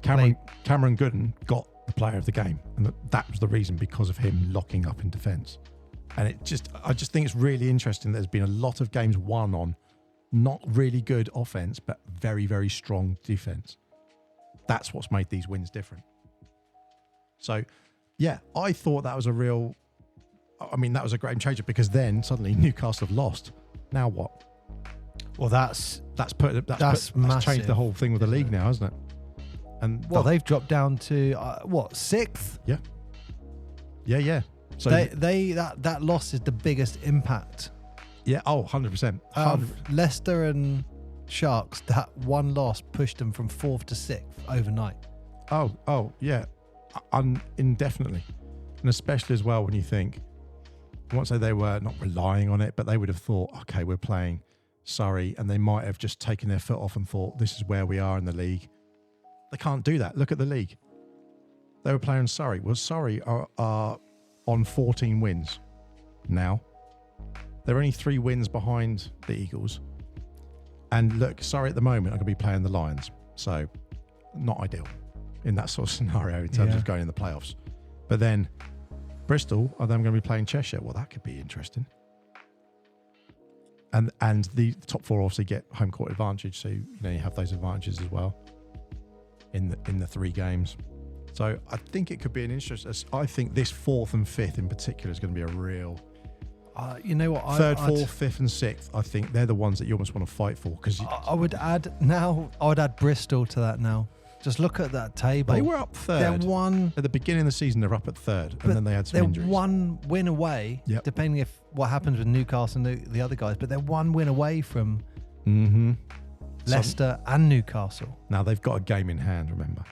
Cameron Gooden got the player of the game, and that was the reason, because of him locking up in defence. And I just think it's really interesting. There's been a lot of games won on not really good offense, but very, very strong defense. That's what's made these wins different. So, yeah, I thought that was that was a great changer, because then suddenly Newcastle have lost. Now what? Well, that's changed the whole thing with the league now, hasn't it? And they've dropped down to sixth? Yeah. Yeah. So that loss is the biggest impact. Yeah. 100%. Leicester and Sharks, that one loss pushed them from 4th to 6th overnight. Oh, yeah. Indefinitely. And especially as well when you think, I won't say they were not relying on it, but they would have thought, okay, we're playing Surrey, and they might have just taken their foot off and thought, this is where we are in the league. They can't do that. Look at the league. They were playing Surrey. Well, Surrey are on 14 wins now. They're only 3 wins behind the Eagles. And look, Surrey at the moment are going to be playing the Lions. So not ideal in that sort of scenario in terms of going in the playoffs. But then Bristol are then going to be playing Cheshire. Well, that could be interesting. And the top 4 obviously get home court advantage. So, you have those advantages as well in the 3 games. So I think it could be an interest. I think this 4th and 5th in particular is going to be a real... you know what? 3rd, 4th, 5th and 6th, I think they're the ones that you almost want to fight for. Because I would add Bristol to that now. Just look at that table. They were up 3rd. They're at the beginning of the season, they're up at 3rd, and then they had some injuries. They're 1 win away, depending if what happens with Newcastle and the other guys, but they're 1 win away from Leicester and Newcastle. Now, they've got a game in hand, remember,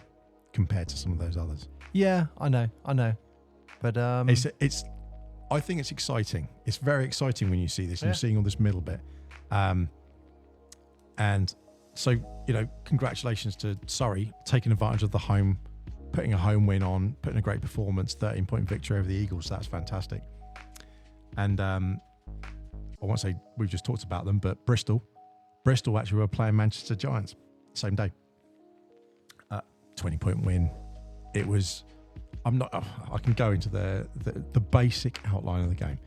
compared to some of those others. Yeah, I know. But I think it's exciting. It's very exciting when you see this and you're seeing all this middle bit. And so, congratulations to Surrey taking advantage of the home, putting a home win on, putting a great performance, 13-point victory over the Eagles. That's fantastic. And I won't say we've just talked about them, but Bristol actually were playing Manchester Giants same day. 20-point win. It was... I can go into the basic outline of the game.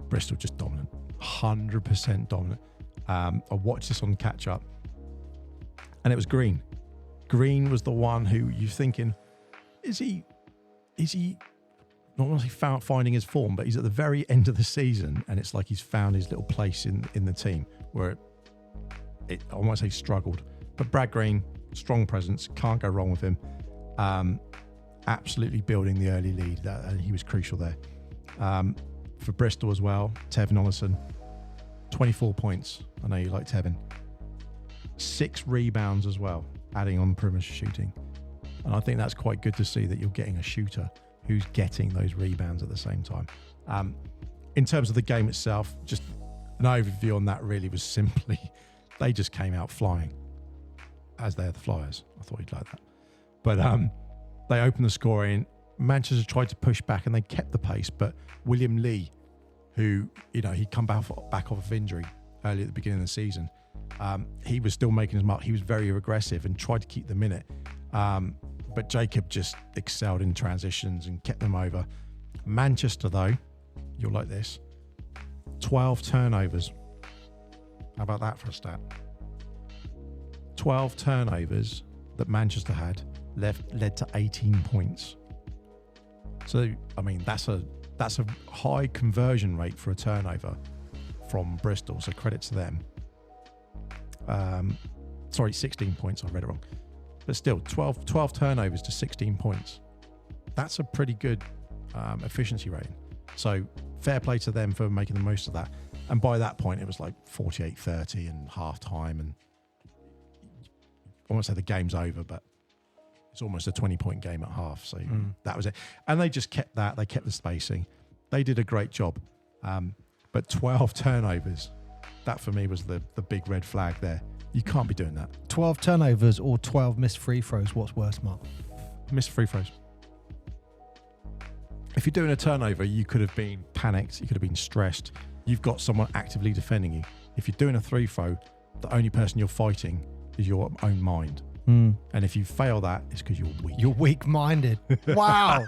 Bristol just dominant, 100% dominant. I watched this on catch up, and it was Green. Green was the one who you're thinking, is he not only finding his form, but he's at the very end of the season, and it's like he's found his little place in the team where I won't say struggled, but Brad Green, strong presence, can't go wrong with him. Absolutely building the early lead, and he was crucial there. For Bristol as well, Tevin Ollison, 24 points. I know you like Tevin. 6 rebounds as well, adding on perimeter shooting. And I think that's quite good to see that you're getting a shooter who's getting those rebounds at the same time. In terms of the game itself, just an overview on that really was simply, they just came out flying, as they're the Flyers. I thought you'd like that. But they opened the scoring. Manchester tried to push back and they kept the pace, but William Lee, who, he'd come back off of injury early at the beginning of the season, he was still making his mark. He was very aggressive and tried to keep them in it. But Jacob just excelled in transitions and kept them over. Manchester, though, you'll like this, 12 turnovers. How about that for a stat? 12 turnovers that Manchester had led to 18 points. So, that's a high conversion rate for a turnover from Bristol. So credit to them. Sorry, 16 points. I read it wrong. But still, 12 turnovers to 16 points. That's a pretty good efficiency rating. So fair play to them for making the most of that. And by that point, it was like 48-30 and half time. And I won't say the game's over, but it's almost a 20-point game at half. So that was it. And they just kept that. They kept the spacing. They did a great job. But 12 turnovers, that for me was the big red flag there. You can't be doing that. 12 turnovers or 12 missed free throws. What's worse, Mark? Missed free throws. If you're doing a turnover, you could have been panicked. You could have been stressed. You've got someone actively defending you. If you're doing a free throw, the only person you're fighting is your own mind. And if you fail that, it's because you're weak. You're weak-minded. Wow.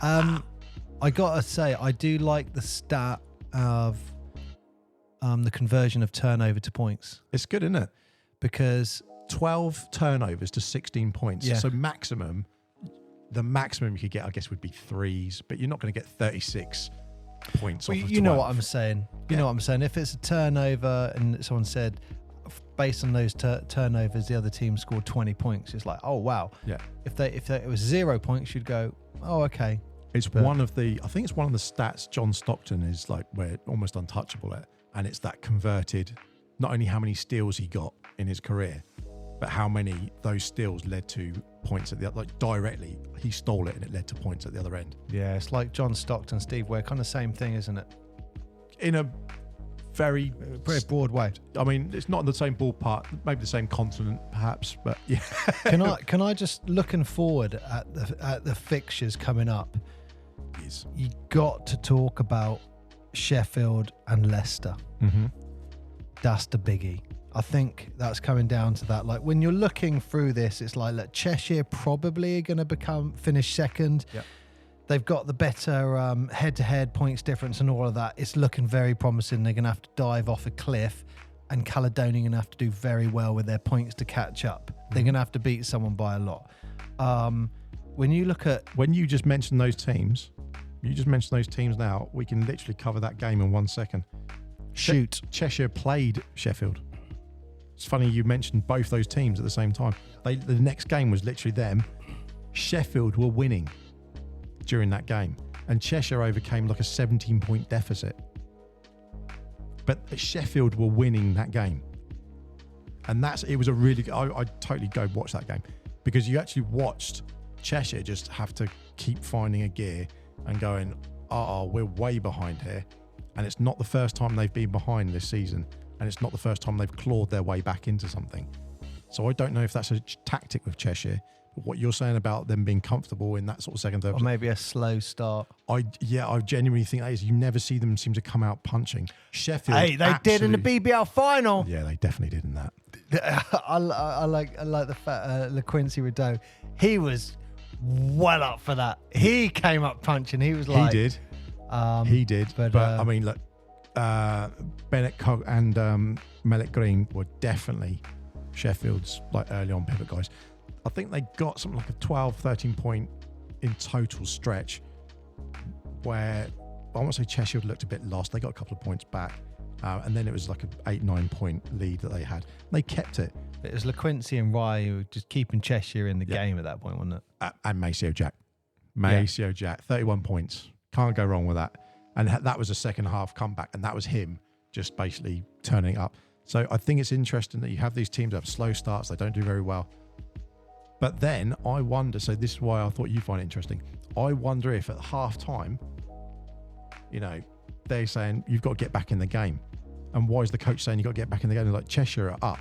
I got to say, I do like the stat of the conversion of turnover to points. It's good, isn't it? Because 12 turnovers to 16 points. Yeah. So the maximum you could get, I guess, would be threes, but you're not going to get 36 points off of 12. You know what I'm saying. You know what I'm saying. If it's a turnover and someone said, based on those turnovers, the other team scored 20 points, it's like, oh, wow. Yeah. If it was 0 points, you'd go, oh, okay. I think it's one of the stats John Stockton is like, we're almost untouchable at. And it's that converted, not only how many steals he got in his career, but how many those steals led to points at the other, like directly, he stole it and it led to points at the other end. Yeah, it's like John Stockton, Steve Ware, kind of same thing, isn't it? In a very broad way. I mean, it's not in the same ballpark, maybe the same continent, perhaps, but yeah. Can I just, looking forward at the fixtures coming up, Yes. You got to talk about Sheffield and Leicester. That's the biggie. I think that's coming down to that. Like when you're looking through this, it's like, look, Cheshire probably are going to finish second. Yep. They've got the better head-to-head points difference and all of that. It's looking very promising. They're going to have to dive off a cliff, and Caledonia are going to have to do very well with their points to catch up. They're going to have to beat someone by a lot. When you just mentioned those teams, now, we can literally cover that game in 1 second. Shoot. Cheshire played Sheffield. It's funny you mentioned both those teams at the same time. The next game was literally them. Sheffield were winning during that game, and Cheshire overcame like a 17-point deficit. But Sheffield were winning that game, and it was a really good. I'd totally go watch that game, because you actually watched Cheshire just have to keep finding a gear and going, we're way behind here. And it's not the first time they've been behind this season. And it's not the first time they've clawed their way back into something. So I don't know if that's a tactic with Cheshire. But what you're saying about them being comfortable in that sort of second, third, or maybe a slow start. I genuinely think that is. You never see them seem to come out punching. Sheffield. Hey, they did in the BBL final. Yeah, they definitely did in that. I like the fact LaQuincy Rideau. He was well up for that. He came up punching. He was like, he did. But I mean, look, Bennett Cog and Mellick Green were definitely Sheffield's like early on pivot guys. I think they got something like a 12, 13 point in total stretch where I won't say Cheshire looked a bit lost. They got a couple of points back. And then it was like an 8-9 point lead that they had. They kept it. It was LaQuincy and Rye who were just keeping Cheshire in the game at that point, wasn't it? And Maceo Jack, 31 points. Can't go wrong with that. And that was a second half comeback. And that was him just basically turning up. So I think it's interesting that you have these teams that have slow starts. They don't do very well. But then I wonder, so this is why I thought you'd find it interesting. I wonder if at half time, they're saying you've got to get back in the game. And why is the coach saying you've got to get back in the game? They're like, Cheshire are up.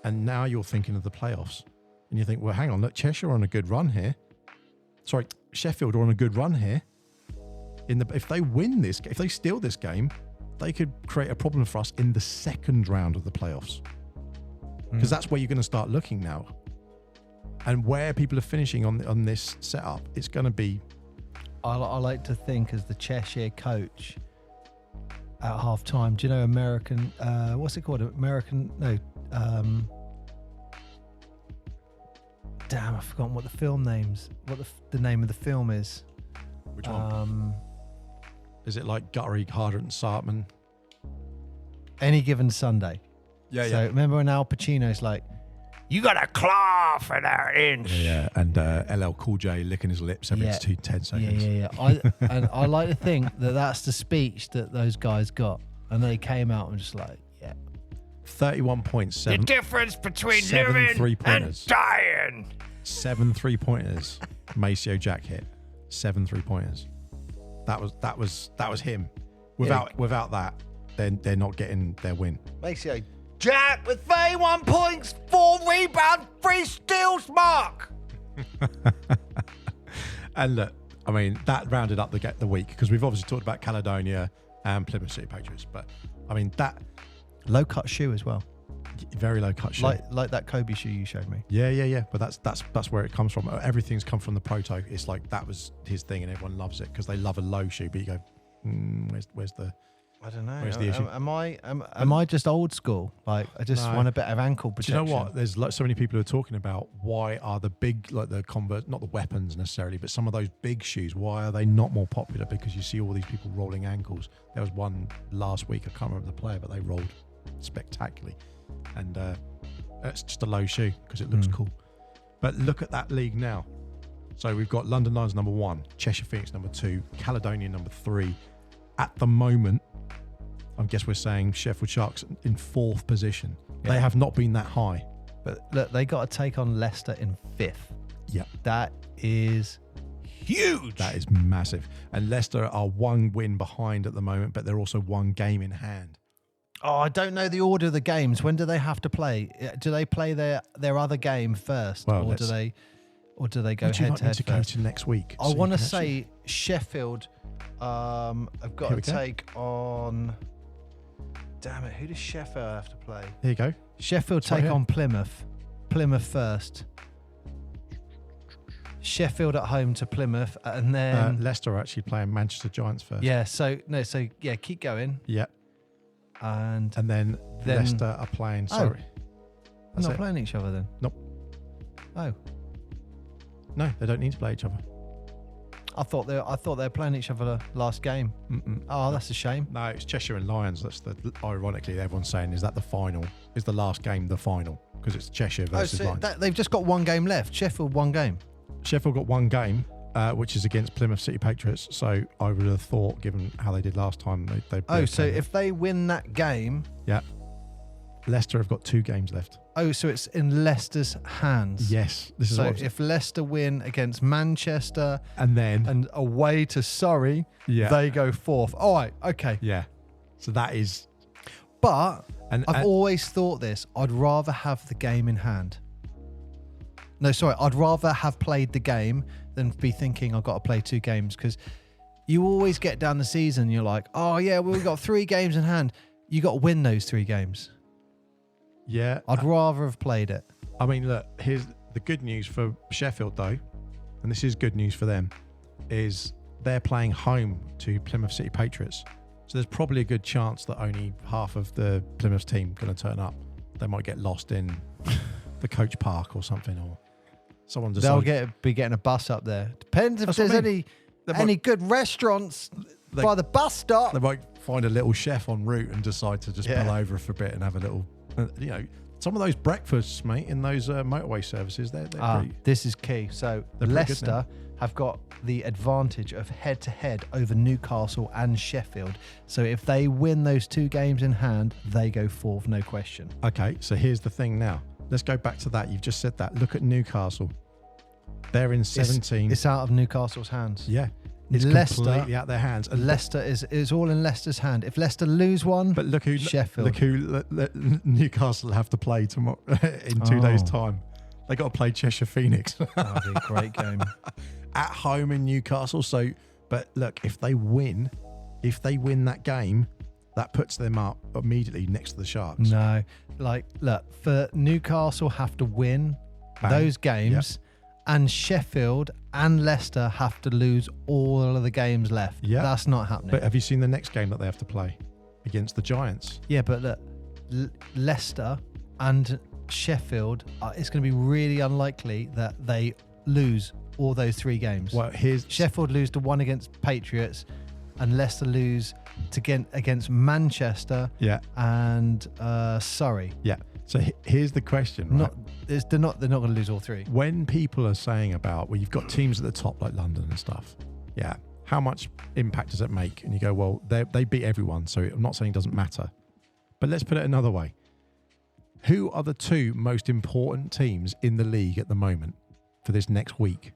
And now you're thinking of the playoffs. And you think, well, hang on, look, Cheshire are on a good run here. Sorry, Sheffield are on a good run here. If they win this, if they steal this game, they could create a problem for us in the second round of the playoffs. Because that's where you're going to start looking now. And where people are finishing on this setup, it's going to be... I like to think as the Cheshire coach at half time, do you know American, what's it called? Damn, I've forgotten what the film names, what the name of the film is. Which one? Is it like Guttery, Hardert and Sartman? Any Given Sunday. Yeah, So remember when Al Pacino's like, you got a claw for that inch. Yeah, and LL Cool J licking his lips every 10 seconds. Yeah. I like to think that that's the speech that those guys got. And they came out and just like, 31 points. The difference between seven living three-pointers. and dying. 7 3-pointers. Maceo Jack hit 7 3-pointers. That was him. Without that, then they're not getting their win. Maceo Jack with 31 points, 4 rebounds, 3 steals, Mark. And look, I mean, that rounded up the week because we've obviously talked about Caledonia and Plymouth City Patriots, but I mean that low cut shoe as well, very low cut shoe, like that Kobe shoe you showed me. Yeah. But that's where it comes from. Everything's come from the proto. It's like that was his thing, and everyone loves it because they love a low shoe. But you go, where's the? I don't know. Where's the issue? Am I just old school? Like I just want a bit of ankle protection. Do you know what? There's so many people who are talking about why are the big, like the Converse, not the weapons necessarily, but some of those big shoes, why are they not more popular? Because you see all these people rolling ankles. There was one last week, I can't remember the player, but they rolled spectacularly. And it's just a low shoe because it looks cool. But look at that league now. So we've got London Lions number 1, Cheshire Phoenix number 2, Caledonia number 3. At the moment, I guess we're saying Sheffield Sharks in 4th position. Yeah. They have not been that high. But look, they got to take on Leicester in 5th. Yeah. That is huge. That is massive. And Leicester are 1 win behind at the moment, but they're also 1 game in hand. Oh, I don't know the order of the games. When do they have to play? Do they play their other game first, or do they go head to head? Go to next week. I want to say Sheffield. I've got to take on. Damn it! Who does Sheffield have to play? Here you go. Sheffield take on Plymouth. Plymouth first. Sheffield at home to Plymouth, and then Leicester are actually playing Manchester Giants first. Yeah. So keep going. Yeah. And then Leicester are playing. Sorry, they're not playing each other then. Nope. Oh. No, they don't need to play each other. I thought they were playing each other last game. Oh, that's a shame. No, it's Cheshire and Lions. That's ironically everyone's saying is that the final is the last game the final because it's Cheshire versus Lions. They've just got 1 game left. Sheffield 1 game. Sheffield got 1 game, which is against Plymouth City Patriots. So I would have thought, given how they did last time, they. So if they win that game, yeah, Leicester have got 2 games left. Oh, so it's in Leicester's hands. Yes, this is. So if Leicester win against Manchester and away to Surrey, they go 4th. All right, okay. Yeah, so that is. But I've always thought this. I'd rather have the game in hand. No, sorry. I'd rather have played the game than be thinking I've got to play 2 games because you always get down the season and you're like, oh, yeah, well, we've got 3 games in hand. You got to win those 3 games. Yeah. I'd rather have played it. I mean, look, here's the good news for Sheffield, though, and this is good news for them, is they're playing home to Plymouth City Patriots. So there's probably a good chance that only half of the Plymouth team going to turn up. They might get lost in the coach park or something, or someone decides. They'll be getting a bus up there. Depends if there's any good restaurants by the bus stop. They might find a little chef en route and decide to just pull over for a bit and have a little, some of those breakfasts, mate, in those motorway services, they're pretty. This is key. So Leicester have got the advantage of head-to-head over Newcastle and Sheffield. So if they win those 2 games in hand, they go 4th, no question. Okay, so here's the thing now. Let's go back to that. You've just said that. Look at Newcastle. They're in 17. It's out of Newcastle's hands. Yeah. It's Leicester, completely out their hands. And Leicester is all in Leicester's hand. If Leicester lose one, but look who Sheffield. Look who Newcastle have to play tomorrow in 2 days' time. They got to play Cheshire Phoenix. That'll be a great game at home in Newcastle. So, but look, if they win that game, that puts them up immediately next to the Sharks. No, look, for Newcastle have to win those games. Yep. And Sheffield and Leicester have to lose all of the games left. Yeah. That's not happening. But have you seen the next game that they have to play against the Giants? Yeah, but look, Leicester and Sheffield, it's going to be really unlikely that they lose all those 3 games. Well, Sheffield lose the 1 against Patriots and Leicester lose against Manchester. Yeah. And Surrey. Yeah. So here's the question, right? They're not going to lose all three. When people are saying about, well, you've got teams at the top like London and stuff. Yeah. How much impact does it make? And you go, well, they beat everyone, so I'm not saying it doesn't matter. But let's put it another way. Who are the two most important teams in the league at the moment for this next week?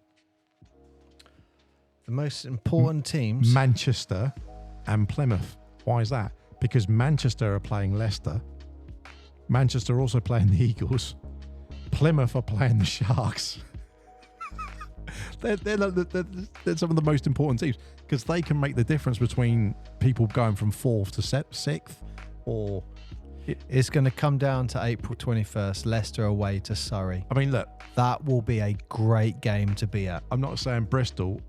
The most important teams? Manchester and Plymouth. Why is that? Because Manchester are playing Leicester. Manchester are also playing the Eagles. Plymouth are playing the Sharks. they're some of the most important teams because they can make the difference between people going from 4th to 6th or... It's going to come down to April 21st, Leicester away to Surrey. I mean, look. That will be a great game to be at. I'm not saying Bristol,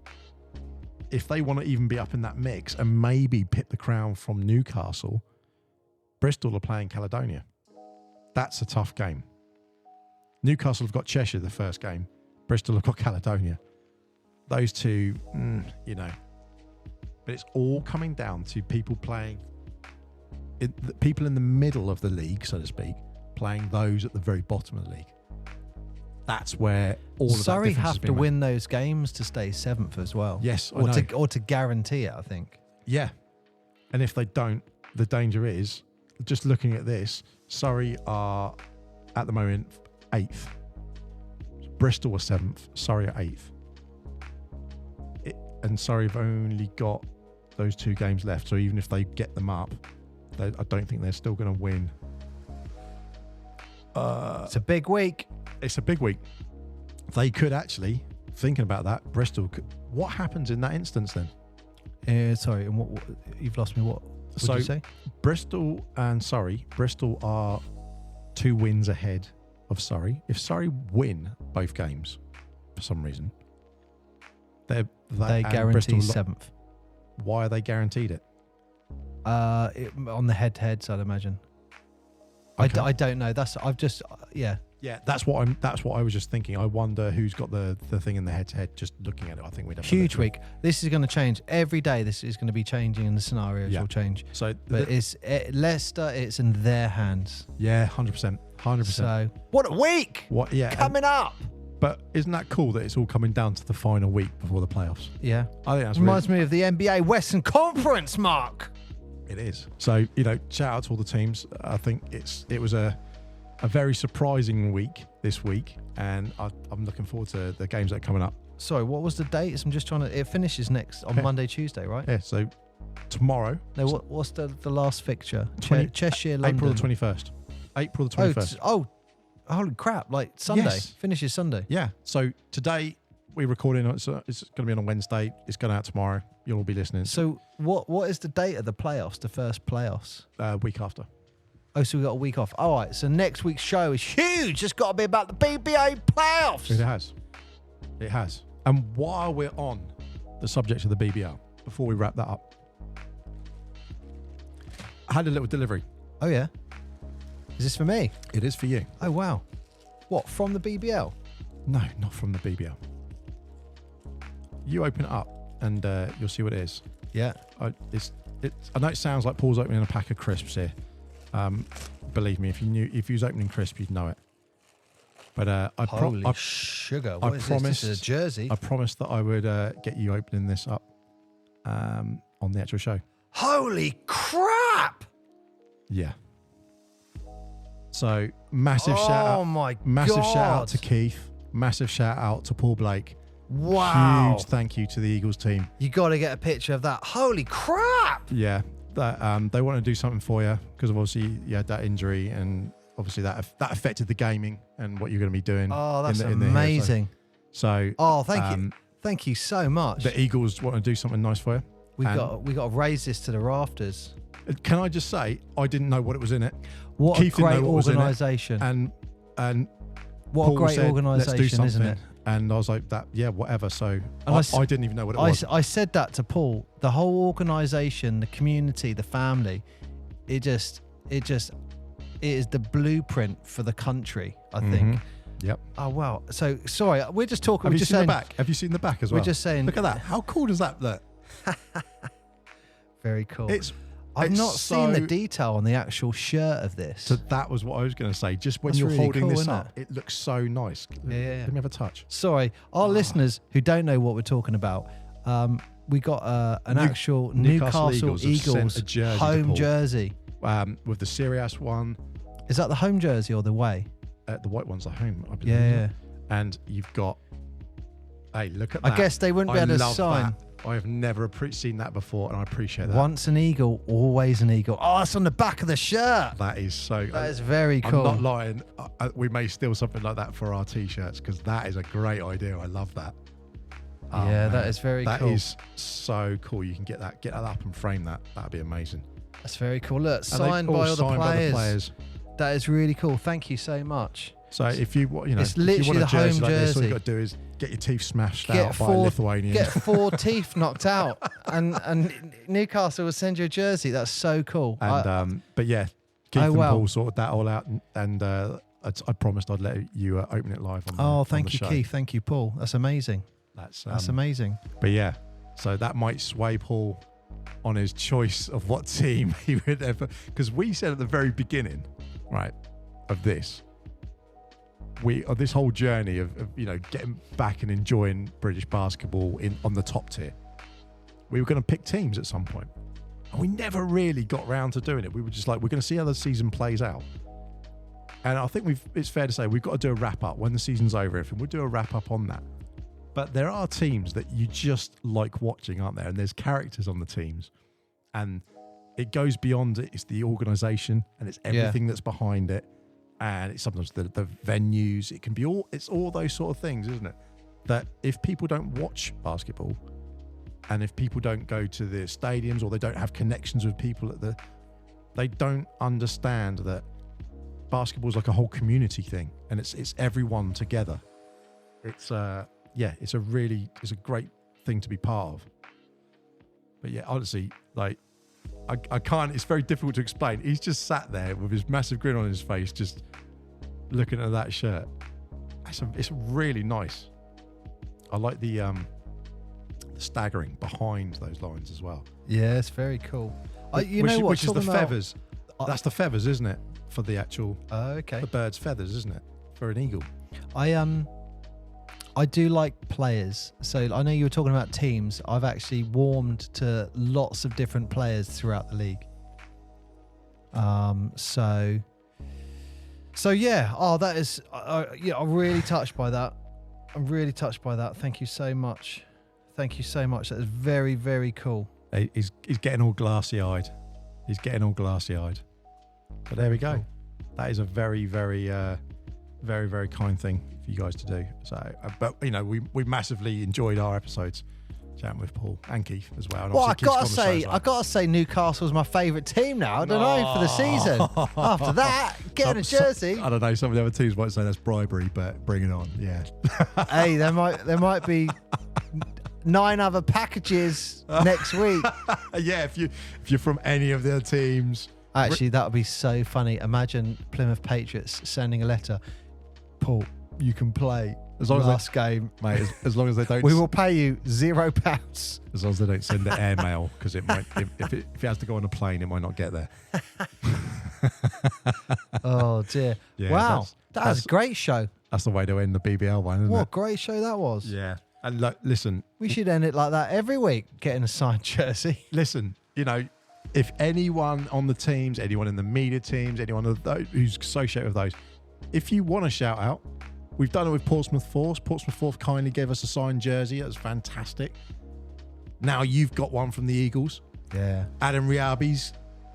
if they want to even be up in that mix and maybe pick the crown from Newcastle, Bristol are playing Caledonia. That's a tough game. Newcastle have got Cheshire the first game. Bristol have got Caledonia. Those two, But it's all coming down to people playing... people in the middle of the league, so to speak, playing those at the very bottom of the league. That's where all of Surrey that have to win those games to stay 7th as well. Yes, or to guarantee it, I think. Yeah, and if they don't, the danger is just looking at this. Surrey are at the moment 8th. Bristol are 7th. Surrey are 8th. And Surrey have only got those 2 games left. So even if they get them up, I don't think they're still going to win. It's a big week. It's a big week. They could actually, thinking about that, Bristol could, what happens in that instance then? Sorry, and what you've lost me. What did you say? Bristol and Surrey. Bristol are 2 wins ahead of Surrey. If Surrey win both games for some reason, they guarantee 7th. Why are they guaranteed it? On the head-to-heads, I'd imagine. Okay. I don't know. That's That's what I was just thinking. I wonder who's got the thing in the head-to-head. Just looking at it, I think we'd have huge week. This is going to change every day. This is going to be changing, and the scenarios will change. So, but Leicester. It's in their hands. Yeah, 100%. So what a week! What? Yeah, coming up. But isn't that cool that it's all coming down to the final week before the playoffs? Yeah, I think that's reminds me of the NBA Western Conference, Mark. It is. So, shout out to all the teams. I think it was a very surprising week this week, and I'm looking forward to the games that are coming up. Sorry, what was the dates? I'm just trying to... It finishes next on Monday, Tuesday, right? Yeah, so tomorrow... No, what's the last fixture? Cheshire, London. April the 21st. April the 21st. Oh, holy crap. Like Sunday. Yes. Finishes Sunday. Yeah. So today we're recording. It's going to be on a Wednesday. It's going out tomorrow. You'll all be listening. So what is the date of the playoffs, the first playoffs? Week after. Oh, so we got a week off. All right. So next week's show is huge. It's got to be about the BBL playoffs. It has. And while we're on the subject of the BBL, before we wrap that up, I had a little delivery. Oh, yeah? Is this for me? It is for you. Oh, wow. What, from the BBL? No, not from the BBL. You open it up and you'll see what it is. Yeah. I know it sounds like Paul's opening a pack of crisps here. Believe me, if you was opening crisps, you'd know it. But Holy sugar. What is this? This is a jersey. I promised that I would get you opening this up on the actual show. Holy crap! Yeah. So massive shout out. Oh my God. Massive shout out to Keith. Massive shout out to Paul Blake. Wow. Huge thank you to the Eagles team. You got to get a picture of that. Holy crap! Yeah. That they want to do something for you because obviously you had that injury and obviously that affected the gaming and what you're going to be doing. Oh, that's amazing. So thank you. Thank you so much. The Eagles want to do something nice for you. We got to raise this to the rafters. Can I just say, I didn't know what it was in it. What Keith a great organisation. And what Paul a great organisation, isn't it? And I was like, whatever. So I didn't even know what it was. I said that to Paul. The whole organisation, the community, the family, it is the blueprint for the country, I think. Yep. Oh, wow. So, sorry, we're just talking. Have you seen the back? Have you seen the back as well? We're just saying. Look at that. How cool does that look? Very cool. I've It's not seen the so- detail on the actual shirt of this. So that was what I was going to say. Just when That's you're really holding cool, this isn't up, it looks so nice. Yeah. Let me have a touch. Sorry, our listeners who don't know what we're talking about, we got an actual Newcastle Eagles have Eagles sent a jersey to home Paul. jersey. With the Sirius one. Is that the home jersey or the away? The white one's at home, I believe. Yeah. And you've got... Hey, look at that. I guess they wouldn't be able to love sign. that. I have never seen that before, and I appreciate that. Once an Eagle, always an Eagle. Oh, it's on the back of the shirt. That is so... That is very cool. I'm not lying. We may steal something like that for our T-shirts because that is a great idea. I love that. Oh, Yeah, man. that is very cool. That is so cool. You can get that up and frame that. That'd be amazing. That's very cool. Look, And they signed by all the signed by the players. That is really cool. Thank you so much. So if you know, It's if you literally want a the home jersey like this, all jersey. you got to do is get your teeth smashed Get out by a Lithuanian. Get 4 teeth knocked out, and Newcastle will send you a jersey. That's so cool. And but yeah, Keith and wow. Paul sorted that all out, and I promised I'd let you open it live on the Oh, thank on the you, show. Keith. Thank you, Paul. That's amazing. That's amazing. But yeah, so that might sway Paul on his choice of what team he would ever, because we said at the very beginning, right, of this, this whole journey of getting back and enjoying British basketball on the top tier, we were going to pick teams at some point, and we never really got round to doing it. We were just like, we're going to see how the season plays out, and I think it's fair to say we've got to do a wrap up when the season's over. If we'll do a wrap up on that. But there are teams that you just like watching, aren't there? And there's characters on the teams, and it goes beyond it. It's the organisation, and it's everything that's behind it, and it's sometimes the venues. It can be it's all those sort of things, isn't it? That if people don't watch basketball, and if people don't go to the stadiums, or they don't have connections with people they don't understand that basketball is like a whole community thing, and it's everyone together. It's it's a great thing to be part of. But yeah, honestly, like I can't. It's very difficult to explain. He's just sat there with his massive grin on his face, just looking at that shirt. It's really nice. I like the staggering behind those lines as well. Yeah, it's very cool. Which is the feathers. That's the feathers, isn't it? For the actual okay. The bird's feathers, isn't it? For an eagle. I do like players. So I know you were talking about teams. I've actually warmed to lots of different players throughout the league. So yeah. Oh, that is. I'm really touched by that. I'm really touched by that. Thank you so much. Thank you so much. That is very, very cool. He's getting all glassy-eyed. He's getting all glassy-eyed. But there we go. Cool. That is a very, very, very, very kind thing for you guys to do. So, but we massively enjoyed our episodes, chatting with Paul and Keith as well. And Well, I obviously Keith's gotta on the say, show as well. Newcastle's my favourite team now. I don't know for the season. After that, getting a jersey. I don't know. Some of the other teams might say that's bribery, but bring it on. Yeah. Hey, there might be 9 other packages next week. Yeah. If you're from any of their teams. Actually, that would be so funny. Imagine Plymouth Patriots sending a letter. Paul, you can play last game. Mate, as long as they don't... We will pay you £0. As long as they don't send it airmail, because it might, if it has to go on a plane, it might not get there. Oh, dear. Yeah, wow. That's a great show. That's the way to end the BBL one, isn't What it? a great show that was. Yeah. And look, listen. We should end it like that every week, getting a signed jersey. Listen, if anyone on the teams, anyone in the media teams, anyone of those who's associated with those, if you want a shout out, we've done it with Portsmouth Force. Portsmouth Force kindly gave us a signed jersey. That was fantastic. Now you've got one from the Eagles. Yeah. Adam Riabi's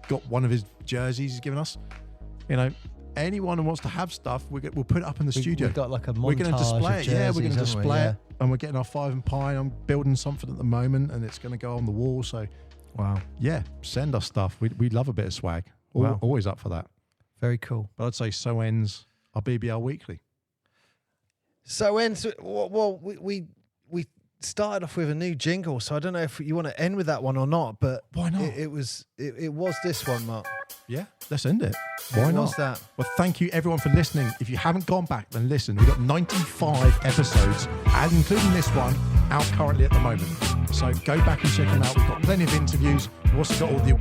got one of his jerseys he's given us. Anyone who wants to have stuff, we'll put it up in the studio. We've got like a montage. We're going to display it. Yeah, we're going to display it. Yeah. And we're getting our 5 and pine. I'm building something at the moment, and it's going to go on the wall. So, wow. Yeah, send us stuff. We love a bit of swag. Wow. Always up for that. Very cool. But I'd say so ends our BBL Weekly. So ends. Well, we started off with a new jingle, so I don't know if you want to end with that one or not. But why not? It was this one, Mark. Yeah, let's end it. Why not? What's that? Well, thank you everyone for listening. If you haven't gone back, then listen. We've got 95 episodes, and including this one, out currently at the moment. So go back and check them out. We've got plenty of interviews. We've also got all the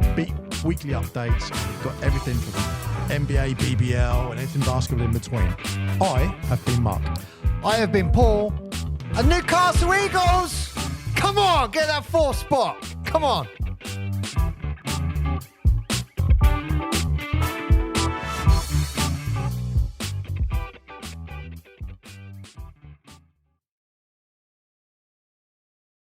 weekly updates. We've got everything from NBA, BBL, and anything basketball in between. I have been Mark. I have been Paul. And Newcastle Eagles! Come on, get that 4th spot. Come on.